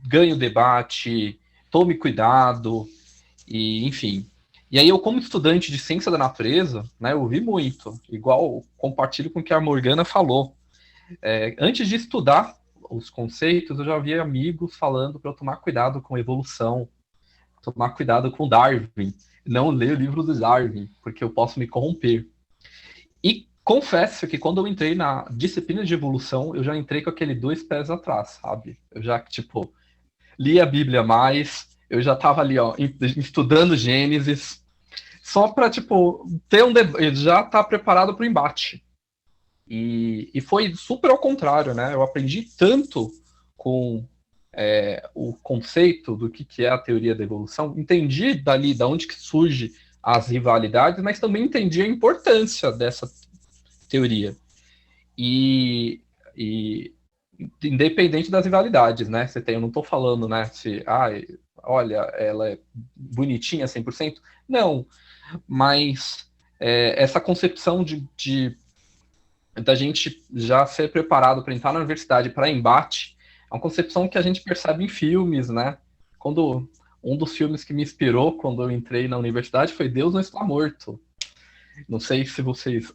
[SPEAKER 5] ganhe o debate, tome cuidado, e enfim. E aí eu, como estudante de ciência da natureza, né, eu ouvi muito, igual compartilho com o que a Morgana falou. Antes de estudar os conceitos, eu já vi amigos falando para eu tomar cuidado com evolução, tomar cuidado com Darwin, não ler o livro do Darwin, porque eu posso me corromper. E confesso que quando eu entrei na disciplina de evolução, eu já entrei com aquele 2 pés atrás, sabe? Eu já, li a Bíblia mais, eu já estava ali, ó, estudando Gênesis, só para, ter já estar preparado para o embate. E foi super ao contrário, né? Eu aprendi tanto com o conceito do que é a teoria da evolução, entendi dali de onde que surge as rivalidades, mas também entendi a importância dessa teoria. E independente das rivalidades, né? Eu não estou falando, né, olha, ela é bonitinha 100%. Não, mas essa concepção da gente já ser preparado para entrar na universidade para embate é uma concepção que a gente percebe em filmes, né? Quando um dos filmes que me inspirou quando eu entrei na universidade foi Deus Não Está Morto. Não sei se vocês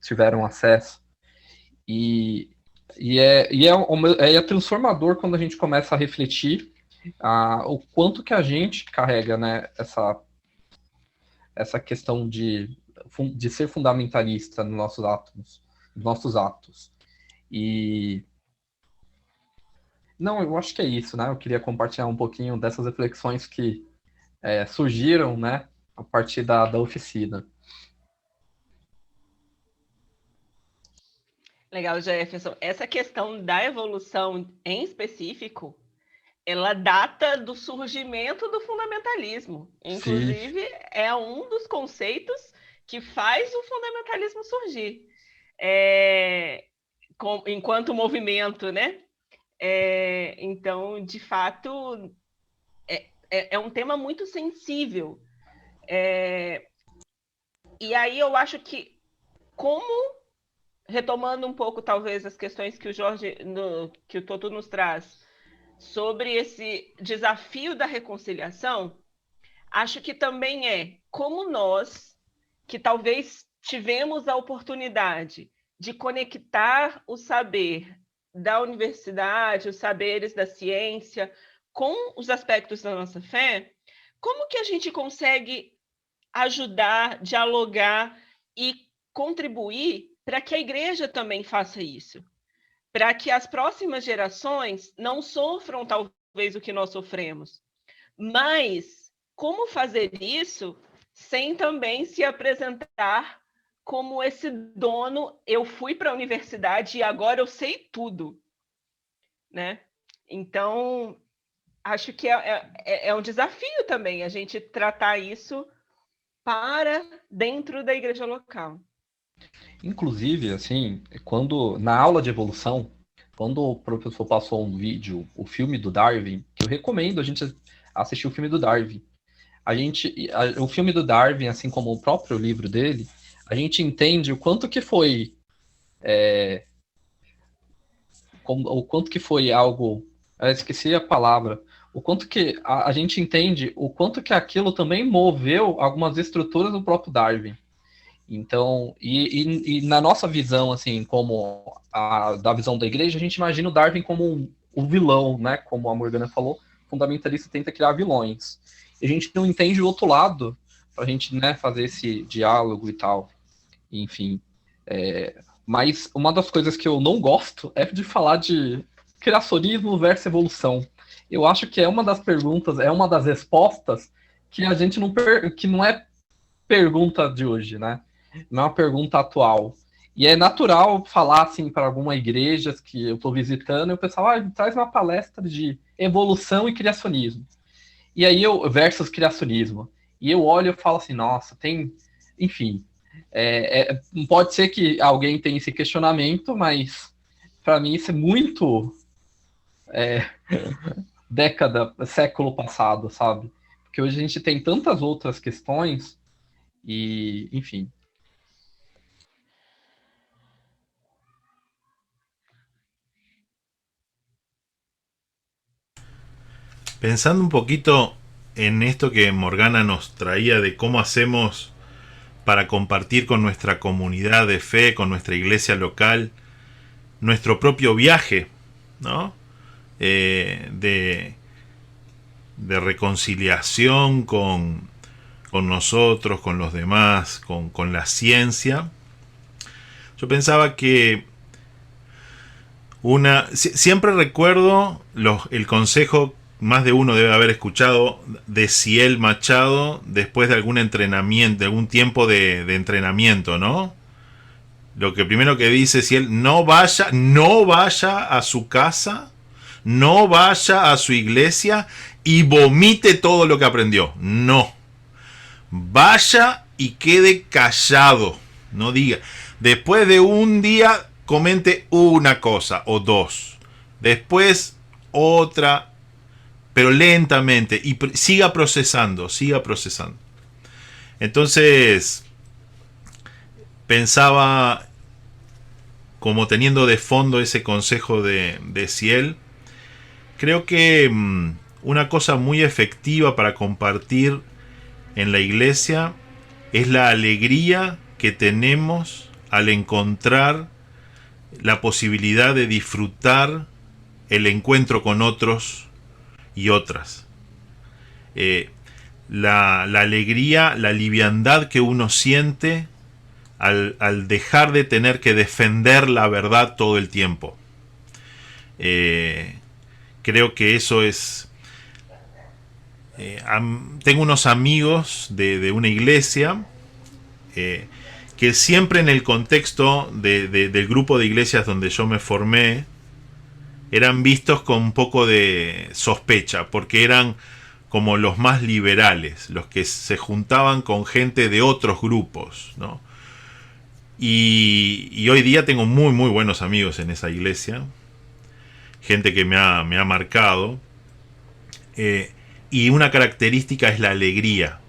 [SPEAKER 5] tiveram acesso. E é transformador quando a gente começa a refletir o quanto que a gente carrega, né, essa questão de ser fundamentalista nos nossos atos. E não, eu acho que é isso, né? Eu queria compartilhar um pouquinho dessas reflexões que surgiram, né, a partir da oficina.
[SPEAKER 1] Legal, Jefferson. Essa questão da evolução em específico, ela data do surgimento do fundamentalismo. Inclusive, sim, é um dos conceitos que faz o fundamentalismo surgir. Enquanto movimento, né? Então, de fato, é um tema muito sensível. E aí eu acho que, retomando um pouco, talvez, as questões que que o Toto nos traz sobre esse desafio da reconciliação, acho que também como nós, que talvez tivemos a oportunidade de conectar o saber da universidade, os saberes da ciência, com os aspectos da nossa fé, como que a gente consegue ajudar, dialogar e contribuir para que a igreja também faça isso, para que as próximas gerações não sofram talvez o que nós sofremos, mas como fazer isso sem também se apresentar como esse dono, eu fui para a universidade e agora eu sei tudo, né? Então, acho que é um desafio também a gente tratar isso para dentro da igreja local.
[SPEAKER 5] Inclusive, assim, na aula de evolução, quando o professor passou um vídeo, o filme do Darwin, que eu recomendo a gente assistir o filme do Darwin. O filme do Darwin, assim como o próprio livro dele, a gente entende o quanto que foi o quanto que foi algo, eu esqueci a palavra, o quanto que a gente entende o quanto que aquilo também moveu algumas estruturas do próprio Darwin. Então, e na nossa visão, assim, como da visão da igreja, a gente imagina o Darwin como um vilão, né? Como a Morgana falou, o fundamentalista tenta criar vilões. E a gente não entende o outro lado para a gente, né, fazer esse diálogo e tal. Enfim. Mas uma das coisas que eu não gosto é de falar de criacionismo versus evolução. Eu acho que é uma das perguntas, é uma das respostas que a gente que não é pergunta de hoje, né? Não é uma pergunta atual. E é natural falar assim para algumas igrejas que eu estou visitando, e o pessoal traz uma palestra de evolução e criacionismo. E aí eu versus criacionismo. E eu olho e falo assim, nossa, tem, enfim, pode ser que alguém tenha esse questionamento, mas para mim isso é muito século passado, sabe? Porque hoje a gente tem tantas outras questões e, enfim.
[SPEAKER 2] Pensando un poquito en esto que Morgana nos traía de cómo hacemos para compartir con nuestra comunidad de fe, con nuestra iglesia local, nuestro propio viaje, ¿no? De reconciliación con nosotros, con los demás, con la ciencia. Yo pensaba que siempre recuerdo el consejo, más de uno debe haber escuchado, de Ciel Machado después de algún entrenamiento, de algún tiempo de entrenamiento, ¿no? Lo que primero que dice Ciel, no vaya a su casa, no vaya a su iglesia y vomite todo lo que aprendió. No. Vaya y quede callado. No diga. Después de un día, comente una cosa o dos. Después otra, pero lentamente. Y siga procesando, siga procesando. Entonces, pensaba, como teniendo de fondo ese consejo de Ciel, creo que una cosa muy efectiva para compartir en la iglesia es la alegría que tenemos al encontrar la posibilidad de disfrutar el encuentro con otros y otras. La alegría, la liviandad que uno siente al dejar de tener que defender la verdad todo el tiempo. Creo que eso es... tengo unos amigos de una iglesia que siempre en el contexto del grupo de iglesias donde yo me formé eran vistos con un poco de sospecha, porque eran como los más liberales, los que se juntaban con gente de otros grupos, ¿no? Y hoy día tengo muy muy buenos amigos en esa iglesia, gente que me ha marcado, y una característica es la alegría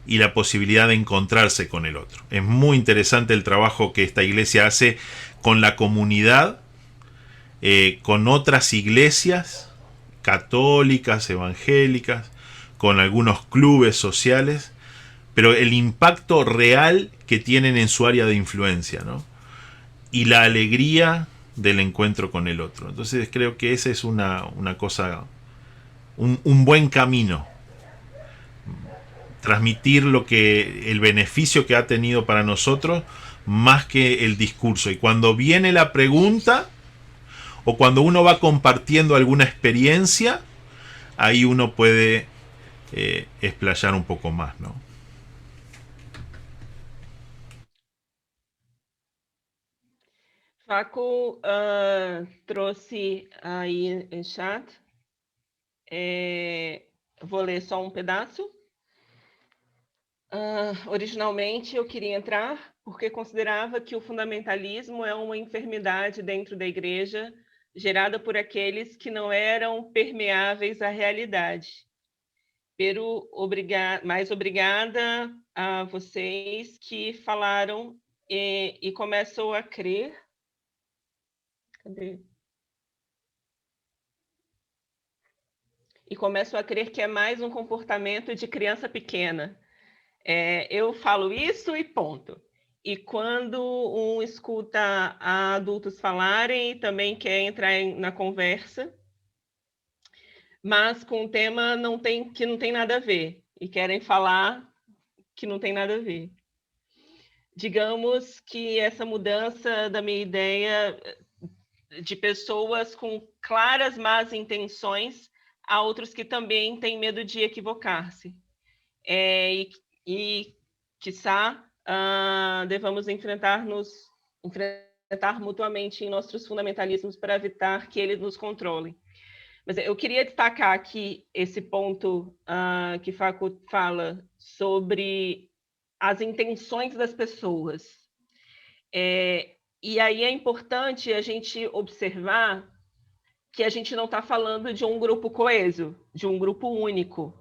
[SPEAKER 2] y la posibilidad de encontrarse con el otro. Es muy interesante el trabajo que esta iglesia hace con la comunidad, con otras iglesias católicas, evangélicas, con algunos clubes sociales, pero el impacto real que tienen en su área de influencia, ¿no? Y la alegría del encuentro con el otro. Entonces creo que esa es una cosa, un buen camino. Transmitir el beneficio que ha tenido para nosotros más que el discurso. Y cuando viene la pregunta o cuando uno va compartiendo alguna experiencia, ahí uno puede explayar un poco más, ¿no?
[SPEAKER 1] Faco trouxe aí em chat. Vou ler só um pedaço. Originalmente eu queria entrar porque considerava que o fundamentalismo é uma enfermidade dentro da igreja gerada por aqueles que não eram permeáveis à realidade. Mas obrigada a vocês que falaram e começam a crer. Cadê? E começam a crer que é mais um comportamento de criança pequena. Eu falo isso e ponto. E quando um escuta adultos falarem, também quer entrar na conversa, mas com um tema que não tem nada a ver, e querem falar que não tem nada a ver. Digamos que essa mudança da minha ideia de pessoas com claras más intenções a outros que também têm medo de equivocar-se. Quiçá, devamos enfrentar mutuamente em nossos fundamentalismos para evitar que eles nos controlem. Mas eu queria destacar aqui esse ponto que Facu fala sobre as intenções das pessoas. E aí é importante a gente observar que a gente não está falando de um grupo coeso, de um grupo único.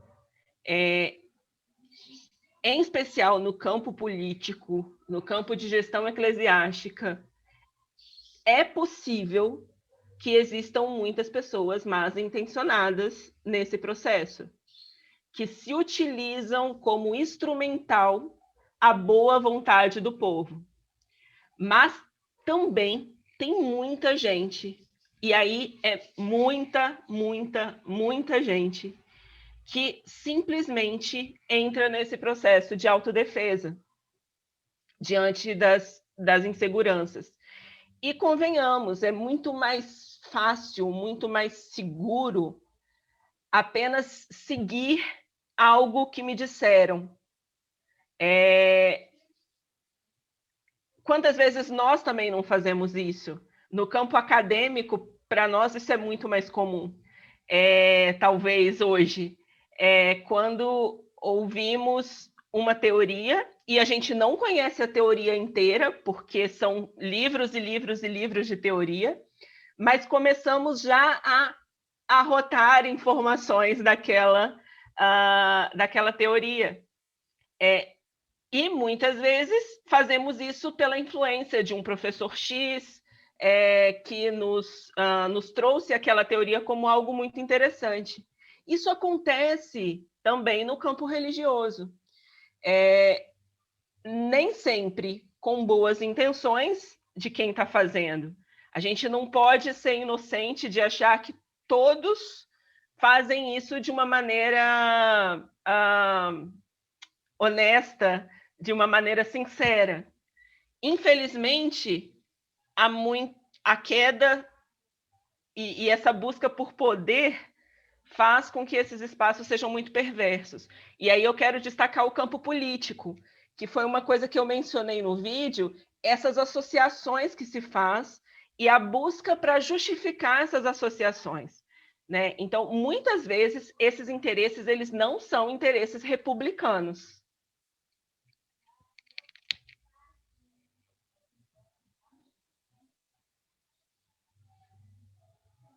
[SPEAKER 1] Em especial no campo político, no campo de gestão eclesiástica, é possível que existam muitas pessoas mal intencionadas nesse processo, que se utilizam como instrumental a boa vontade do povo. Mas também tem muita gente, e aí é muita gente, que simplesmente entra nesse processo de autodefesa diante das inseguranças. E convenhamos, é muito mais fácil, muito mais seguro apenas seguir algo que me disseram. Quantas vezes nós também não fazemos isso? No campo acadêmico, para nós isso é muito mais comum. Talvez hoje, quando ouvimos uma teoria e a gente não conhece a teoria inteira, porque são livros e livros e livros de teoria, mas começamos já a arrotar informações daquela teoria. E muitas vezes fazemos isso pela influência de um professor X, que nos trouxe aquela teoria como algo muito interessante. Isso acontece também no campo religioso. Nem sempre com boas intenções de quem está fazendo. A gente não pode ser inocente de achar que todos fazem isso de uma maneira honesta, de uma maneira sincera. Infelizmente, a queda e essa busca por poder faz com que esses espaços sejam muito perversos. E aí eu quero destacar o campo político, que foi uma coisa que eu mencionei no vídeo, essas associações que se faz e a busca para justificar essas associações, né? Então, muitas vezes, esses interesses eles não são interesses republicanos.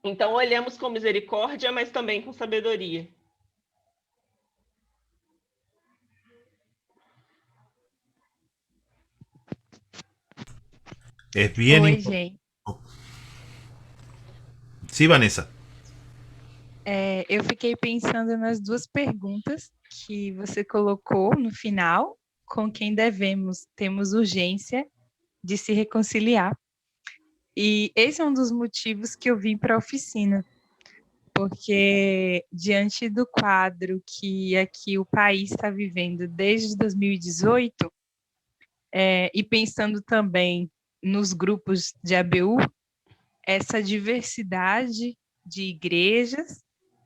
[SPEAKER 1] Então, olhemos com misericórdia, mas também com sabedoria.
[SPEAKER 2] Es bien
[SPEAKER 6] Oi,
[SPEAKER 2] importante.
[SPEAKER 6] gente.
[SPEAKER 2] Sí, Vanessa.
[SPEAKER 6] Eu fiquei pensando nas duas perguntas que você colocou no final, com quem temos urgência de se reconciliar. E esse é um dos motivos que eu vim para a oficina, porque diante do quadro que aqui o país está vivendo desde 2018, e pensando também nos grupos de ABU, essa diversidade de igrejas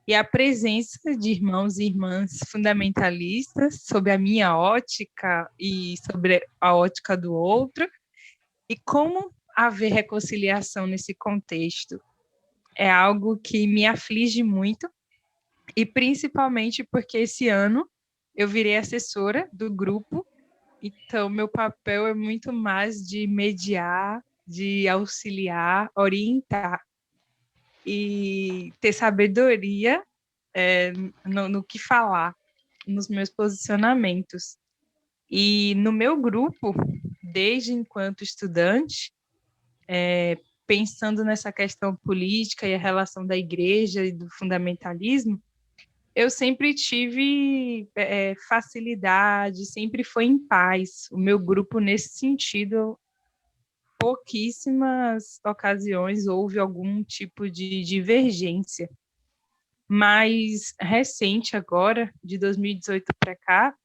[SPEAKER 6] e a presença de irmãos e irmãs fundamentalistas sob a minha ótica e sobre a ótica do outro, e como haver reconciliação nesse contexto é algo que me aflige muito, e principalmente porque esse ano eu virei assessora do grupo, então meu papel é muito mais de mediar, de auxiliar, orientar e ter sabedoria no que falar, nos meus posicionamentos. E no meu grupo, desde enquanto estudante, pensando nessa questão política e a relação da igreja e do fundamentalismo, eu sempre tive facilidade, sempre foi em paz. O meu grupo, nesse sentido, pouquíssimas ocasiões houve algum tipo de divergência. Mas recente agora, de 2018 para cá,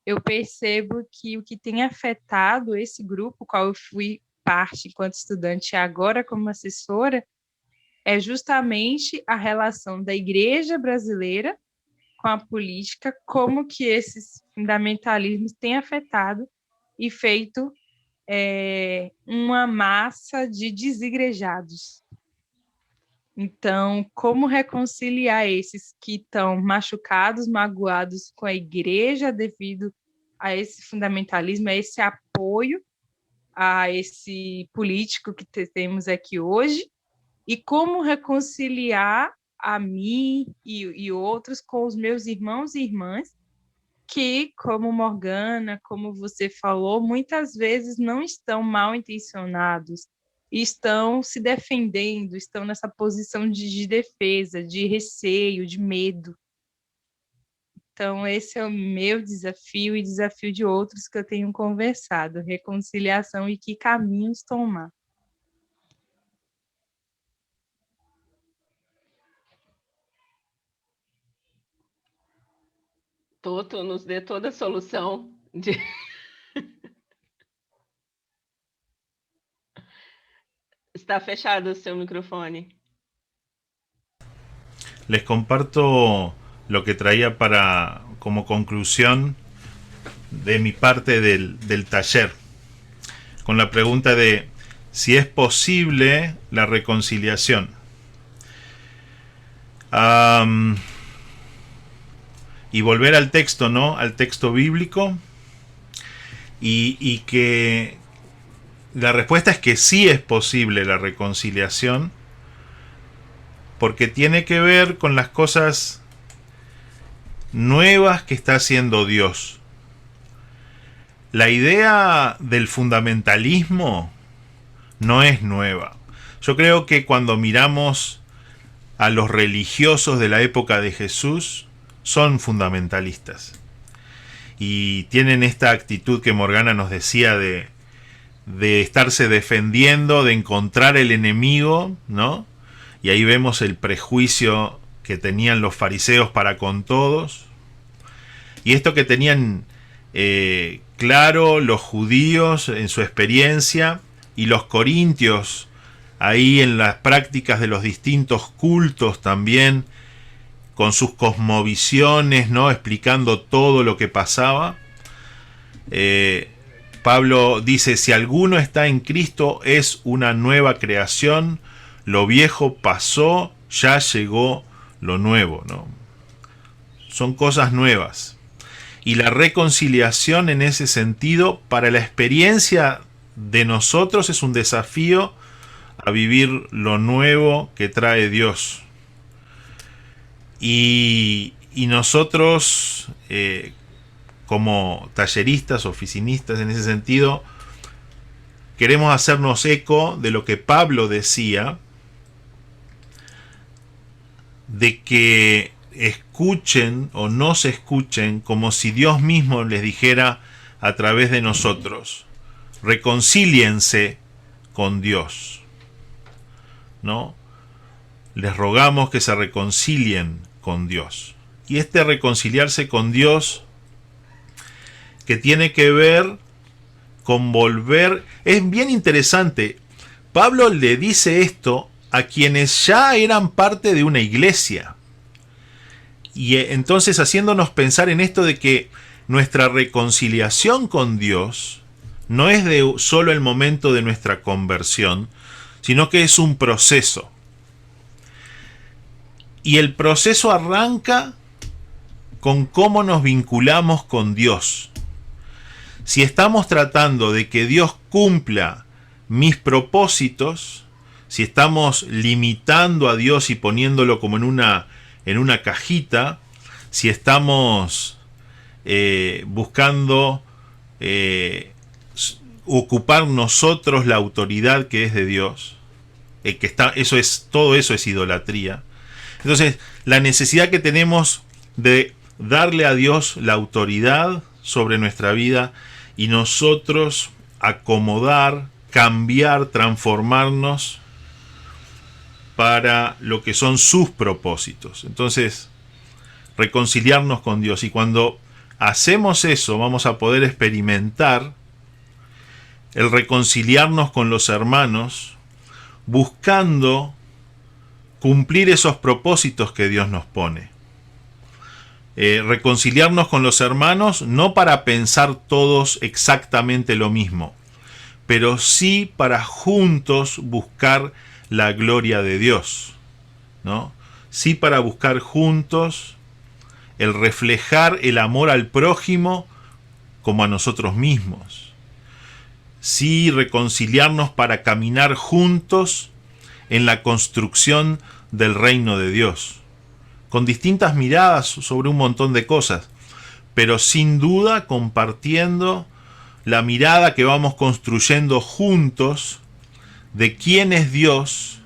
[SPEAKER 6] eu percebo que o que tem afetado esse grupo, qual eu fui parte enquanto estudante e agora como assessora, é justamente a relação da igreja brasileira com a política, como que esses fundamentalismos têm afetado e feito uma massa de desigrejados. Então, como reconciliar esses que estão machucados, magoados com a igreja devido a esse fundamentalismo, a esse apoio a esse político que temos aqui hoje, e como reconciliar a mim e outros com os meus irmãos e irmãs que, como Morgana, como você falou, muitas vezes não estão mal intencionados, estão se defendendo, estão nessa posição de defesa, de receio, de medo. Então, esse é o meu desafio e desafio de outros que eu tenho conversado, reconciliação e que caminhos tomar.
[SPEAKER 1] Toto nos dê toda a solução de... Está fechado o seu microfone.
[SPEAKER 2] Les comparto lo que traía como conclusión de mi parte del taller, con la pregunta de si es posible la reconciliación. Y volver al texto, ¿no? Al texto bíblico, y que la respuesta es que sí es posible la reconciliación, porque tiene que ver con las cosas nuevas que está haciendo Dios. La idea del fundamentalismo no es nueva. Yo creo que cuando miramos a los religiosos de la época de Jesús, son fundamentalistas. Y tienen esta actitud que Morgana nos decía de estarse defendiendo, de encontrar el enemigo, ¿no? Y ahí vemos el prejuicio que tenían los fariseos para con todos. Y esto que tenían claro los judíos en su experiencia y los corintios ahí en las prácticas de los distintos cultos también, con sus cosmovisiones, ¿no? Explicando todo lo que pasaba. Pablo dice, si alguno está en Cristo es una nueva creación, lo viejo pasó, ya llegó lo nuevo, ¿no? Son cosas nuevas. Y la reconciliación en ese sentido, para la experiencia de nosotros, es un desafío a vivir lo nuevo que trae Dios. Y nosotros, como talleristas, oficinistas en ese sentido, queremos hacernos eco de lo que Pablo decía, de que escuchen o no se escuchen como si Dios mismo les dijera a través de nosotros, reconcíliense con Dios, ¿no? Les rogamos que se reconcilien con Dios. Y este reconciliarse con Dios, que tiene que ver con volver, es bien interesante. Pablo le dice esto a quienes ya eran parte de una iglesia. Y entonces haciéndonos pensar en esto de que nuestra reconciliación con Dios no es de solo el momento de nuestra conversión, sino que es un proceso. Y el proceso arranca con cómo nos vinculamos con Dios. Si estamos tratando de que Dios cumpla mis propósitos, si estamos limitando a Dios y poniéndolo como en una cajita, si estamos buscando ocupar nosotros la autoridad que es de Dios, todo eso es idolatría. Entonces, la necesidad que tenemos de darle a Dios la autoridad sobre nuestra vida y nosotros acomodar, cambiar, transformarnos para lo que son sus propósitos. Entonces, reconciliarnos con Dios. Y cuando hacemos eso, vamos a poder experimentar el reconciliarnos con los hermanos, buscando cumplir esos propósitos que Dios nos pone. Reconciliarnos con los hermanos no para pensar todos exactamente lo mismo, pero sí para juntos buscar la gloria de Dios, ¿no? Sí para buscar juntos el reflejar el amor al prójimo como a nosotros mismos. Sí reconciliarnos para caminar juntos en la construcción del reino de Dios, con distintas miradas sobre un montón de cosas, pero sin duda compartiendo la mirada que vamos construyendo juntos de quién es Dios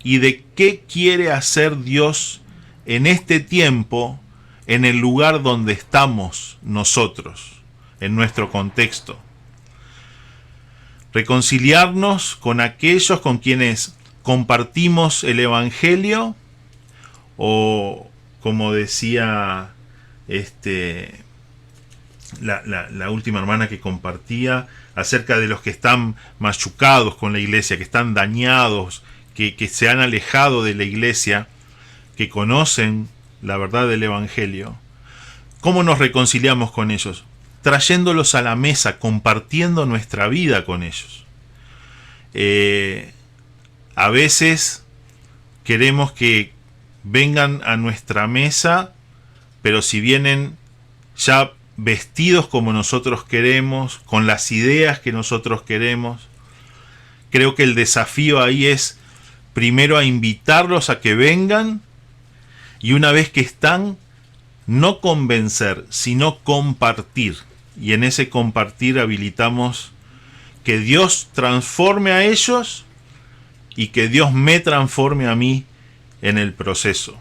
[SPEAKER 2] y de qué quiere hacer Dios en este tiempo, en el lugar donde estamos nosotros, en nuestro contexto. Reconciliarnos con aquellos con quienes compartimos el Evangelio, o como decía la última hermana que compartía acerca de los que están machucados con la iglesia, que están dañados, que se han alejado de la iglesia, que conocen la verdad del Evangelio. ¿Cómo nos reconciliamos con ellos? Trayéndolos a la mesa, compartiendo nuestra vida con ellos. A veces queremos que vengan a nuestra mesa, pero si vienen ya vestidos como nosotros queremos, con las ideas que nosotros queremos, creo que el desafío ahí es primero a invitarlos a que vengan, y una vez que están, no convencer, sino compartir. Y en ese compartir habilitamos que Dios transforme a ellos y que Dios me transforme a mí en el proceso.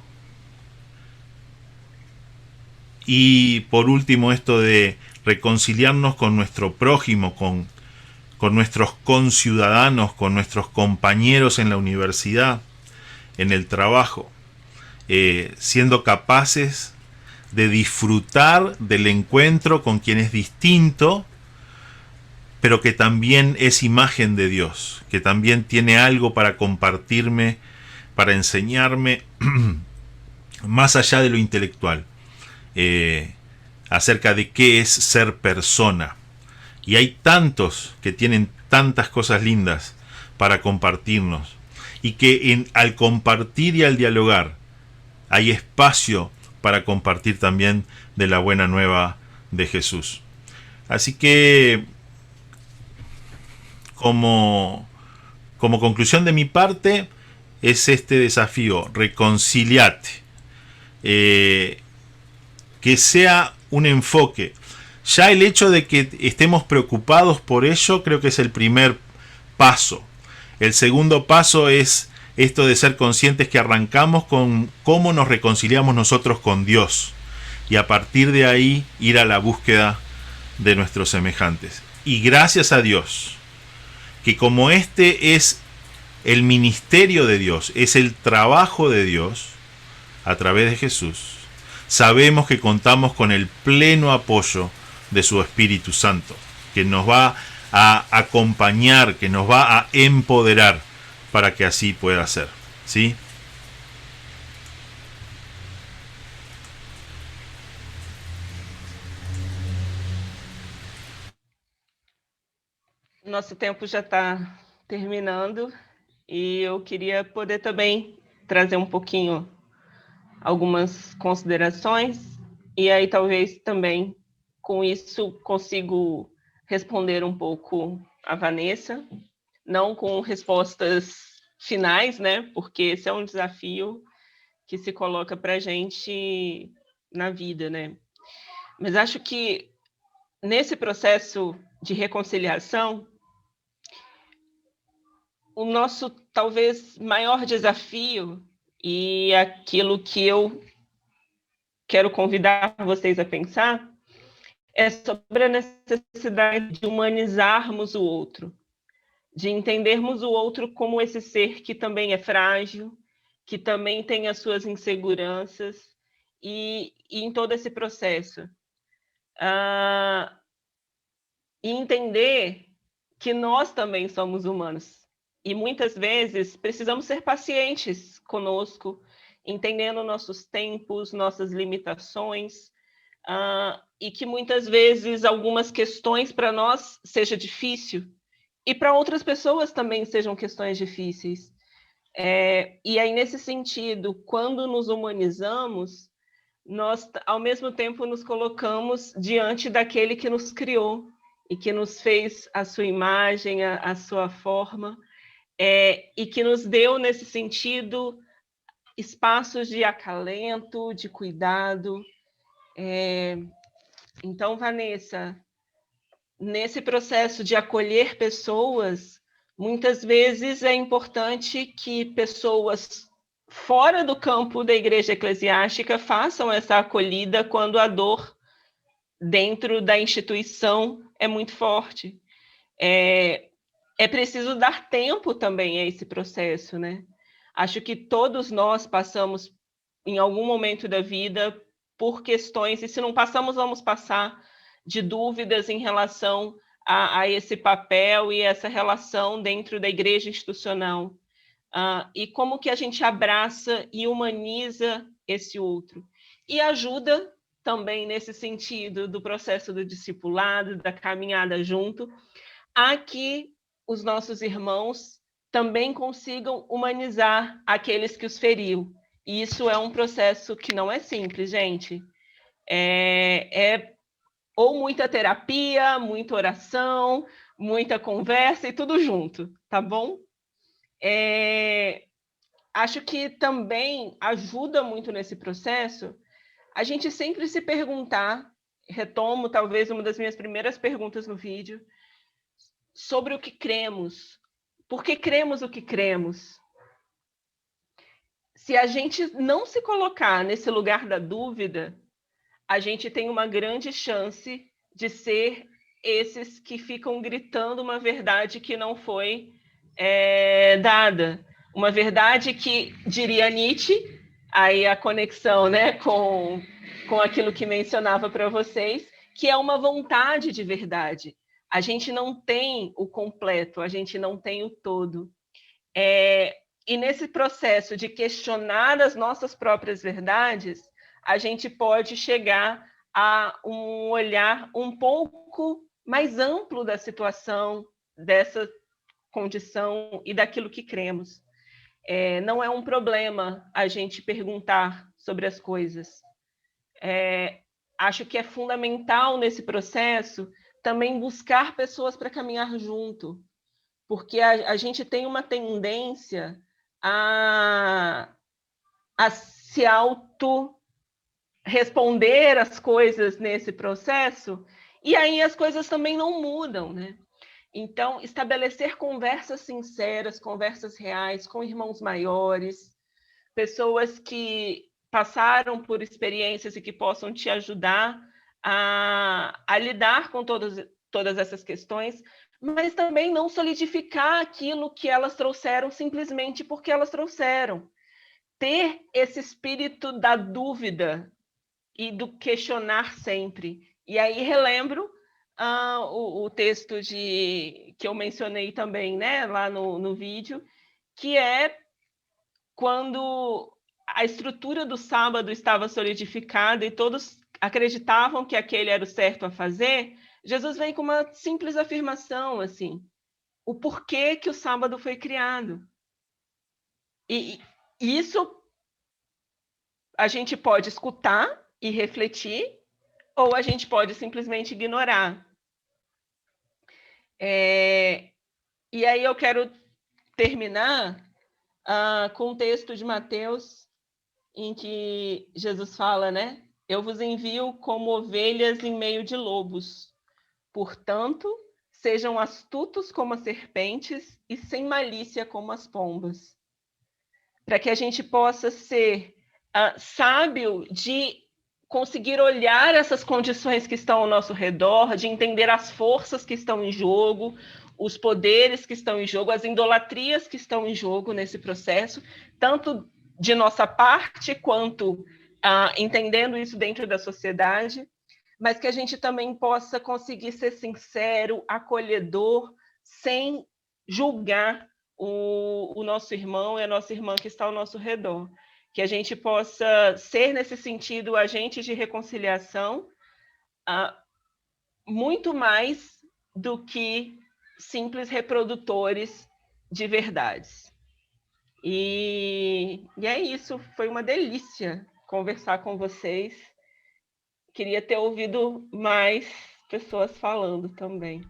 [SPEAKER 2] Y por último, esto de reconciliarnos con nuestro prójimo, con nuestros conciudadanos, con nuestros compañeros en la universidad, en el trabajo, siendo capaces de disfrutar del encuentro con quien es distinto, pero que también es imagen de Dios, que también tiene algo para compartirme, para enseñarme, más allá de lo intelectual, acerca de qué es ser persona. Y hay tantos que tienen tantas cosas lindas para compartirnos, y que al compartir y al dialogar hay espacio para compartir también de la buena nueva de Jesús. Así que, como conclusión de mi parte, es este desafío: reconciliate. Que sea un enfoque. Ya el hecho de que estemos preocupados por ello creo que es el primer paso. El segundo paso es esto de ser conscientes que arrancamos con cómo nos reconciliamos nosotros con Dios, y a partir de ahí ir a la búsqueda de nuestros semejantes. Y gracias a Dios, que como este es el ministerio de Dios, es el trabajo de Dios a través de Jesús, sabemos que contamos con el pleno apoyo de su Espíritu Santo, que nos va a acompañar, que nos va a empoderar para que así pueda ser, ¿sí?
[SPEAKER 1] Nosso tempo já está terminando e eu queria poder também trazer um pouquinho algumas considerações, e aí talvez também com isso consigo responder um pouco a Vanessa, não com respostas finais, né? Porque esse é um desafio que se coloca para a gente na vida, né? Mas acho que nesse processo de reconciliação, o nosso talvez maior desafio, e aquilo que eu quero convidar vocês a pensar, é sobre a necessidade de humanizarmos o outro, de entendermos o outro como esse ser que também é frágil, que também tem as suas inseguranças, e em todo esse processo, e entender que nós também somos humanos. E muitas vezes precisamos ser pacientes conosco, entendendo nossos tempos, nossas limitações, e que muitas vezes algumas questões para nós seja difícil e para outras pessoas também sejam questões difíceis. E aí, nesse sentido, quando nos humanizamos, nós, ao mesmo tempo, nos colocamos diante daquele que nos criou e que nos fez a sua imagem, a sua forma, e que nos deu, nesse sentido, espaços de acalento, de cuidado. Então, Vanessa, nesse processo de acolher pessoas, muitas vezes é importante que pessoas fora do campo da igreja eclesiástica façam essa acolhida quando a dor dentro da instituição é muito forte. É preciso dar tempo também a esse processo, né? Acho que todos nós passamos, em algum momento da vida, por questões, e se não passamos, vamos passar, de dúvidas em relação a esse papel e essa relação dentro da igreja institucional. E como que a gente abraça e humaniza esse outro. E ajuda também nesse sentido do processo do discipulado, da caminhada junto, a que os nossos irmãos também consigam humanizar aqueles que os feriu. E isso é um processo que não é simples, gente. Ou muita terapia, muita oração, muita conversa e tudo junto, tá bom? Acho que também ajuda muito nesse processo a gente sempre se perguntar, retomo talvez uma das minhas primeiras perguntas no vídeo, sobre o que cremos. Por que cremos o que cremos? Se a gente não se colocar nesse lugar da dúvida, a gente tem uma grande chance de ser esses que ficam gritando uma verdade que não foi dada. Uma verdade que, diria Nietzsche, aí a conexão, né, com aquilo que mencionava para vocês, que é uma vontade de verdade. A gente não tem o completo, a gente não tem o todo. E nesse processo de questionar as nossas próprias verdades, a gente pode chegar a um olhar um pouco mais amplo da situação, dessa condição e daquilo que cremos. Não é um problema a gente perguntar sobre as coisas. Acho que é fundamental nesse processo também buscar pessoas para caminhar junto, porque a gente tem uma tendência a se auto-responder as coisas nesse processo, e aí as coisas também não mudam, né? Então, estabelecer conversas sinceras, conversas reais com irmãos maiores, pessoas que passaram por experiências e que possam te ajudar a lidar com todas essas questões, mas também não solidificar aquilo que elas trouxeram simplesmente porque elas trouxeram. Ter esse espírito da dúvida e do questionar sempre. E aí relembro o texto que eu mencionei também, né, lá no vídeo, que é quando a estrutura do sábado estava solidificada e todos acreditavam que aquele era o certo a fazer, Jesus vem com uma simples afirmação, assim, o porquê que o sábado foi criado. E isso a gente pode escutar e refletir, ou a gente pode simplesmente ignorar. E aí eu quero terminar com o texto de Mateus, em que Jesus fala, né? Eu vos envio como ovelhas em meio de lobos. Portanto, sejam astutos como as serpentes e sem malícia como as pombas. Para que a gente possa ser sábio de conseguir olhar essas condições que estão ao nosso redor, de entender as forças que estão em jogo, os poderes que estão em jogo, as idolatrias que estão em jogo nesse processo, tanto de nossa parte quanto entendendo isso dentro da sociedade, mas que a gente também possa conseguir ser sincero, acolhedor, sem julgar o nosso irmão e a nossa irmã que está ao nosso redor. Que a gente possa ser, nesse sentido, agentes de reconciliação, muito mais do que simples reprodutores de verdades. E é isso, foi uma delícia conversar com vocês. Queria ter ouvido mais pessoas falando também.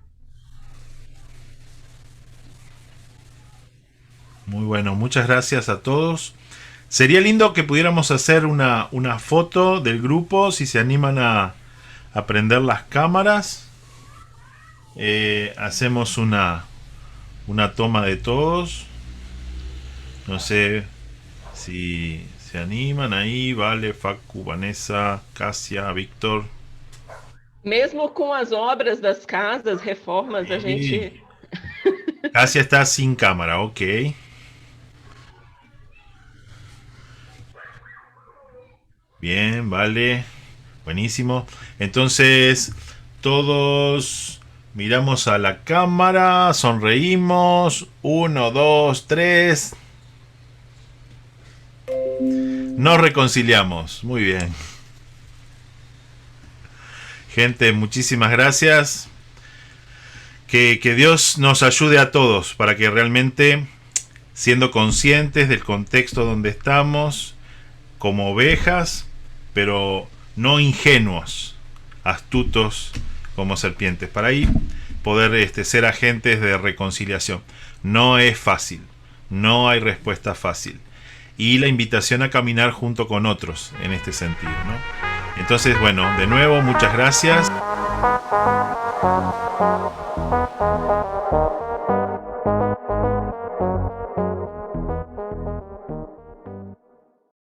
[SPEAKER 2] Muy bueno, muchas gracias a todos. Sería lindo que pudiéramos hacer una foto del grupo, si se animan a prender las cámaras. Hacemos una toma de todos. No sé si se animan aí, Vale, Facu, Vanessa, Cássia, Victor.
[SPEAKER 1] Mesmo com as obras das casas, reformas, a gente...
[SPEAKER 2] Cássia está sin cámara, ok. Bien, vale. Buenísimo. Entonces, todos miramos a la cámara, sonreímos. 1, 2, 3. Nos reconciliamos. Muy bien. Gente, muchísimas gracias. Que Dios nos ayude a todos para que realmente, siendo conscientes del contexto donde estamos, como ovejas, pero no ingenuos, astutos como serpientes, para ahí poder ser agentes de reconciliación. No es fácil, no hay respuesta fácil. Y la invitación a caminar junto con otros en este sentido, ¿no? Entonces, bueno, de nuevo, muchas gracias.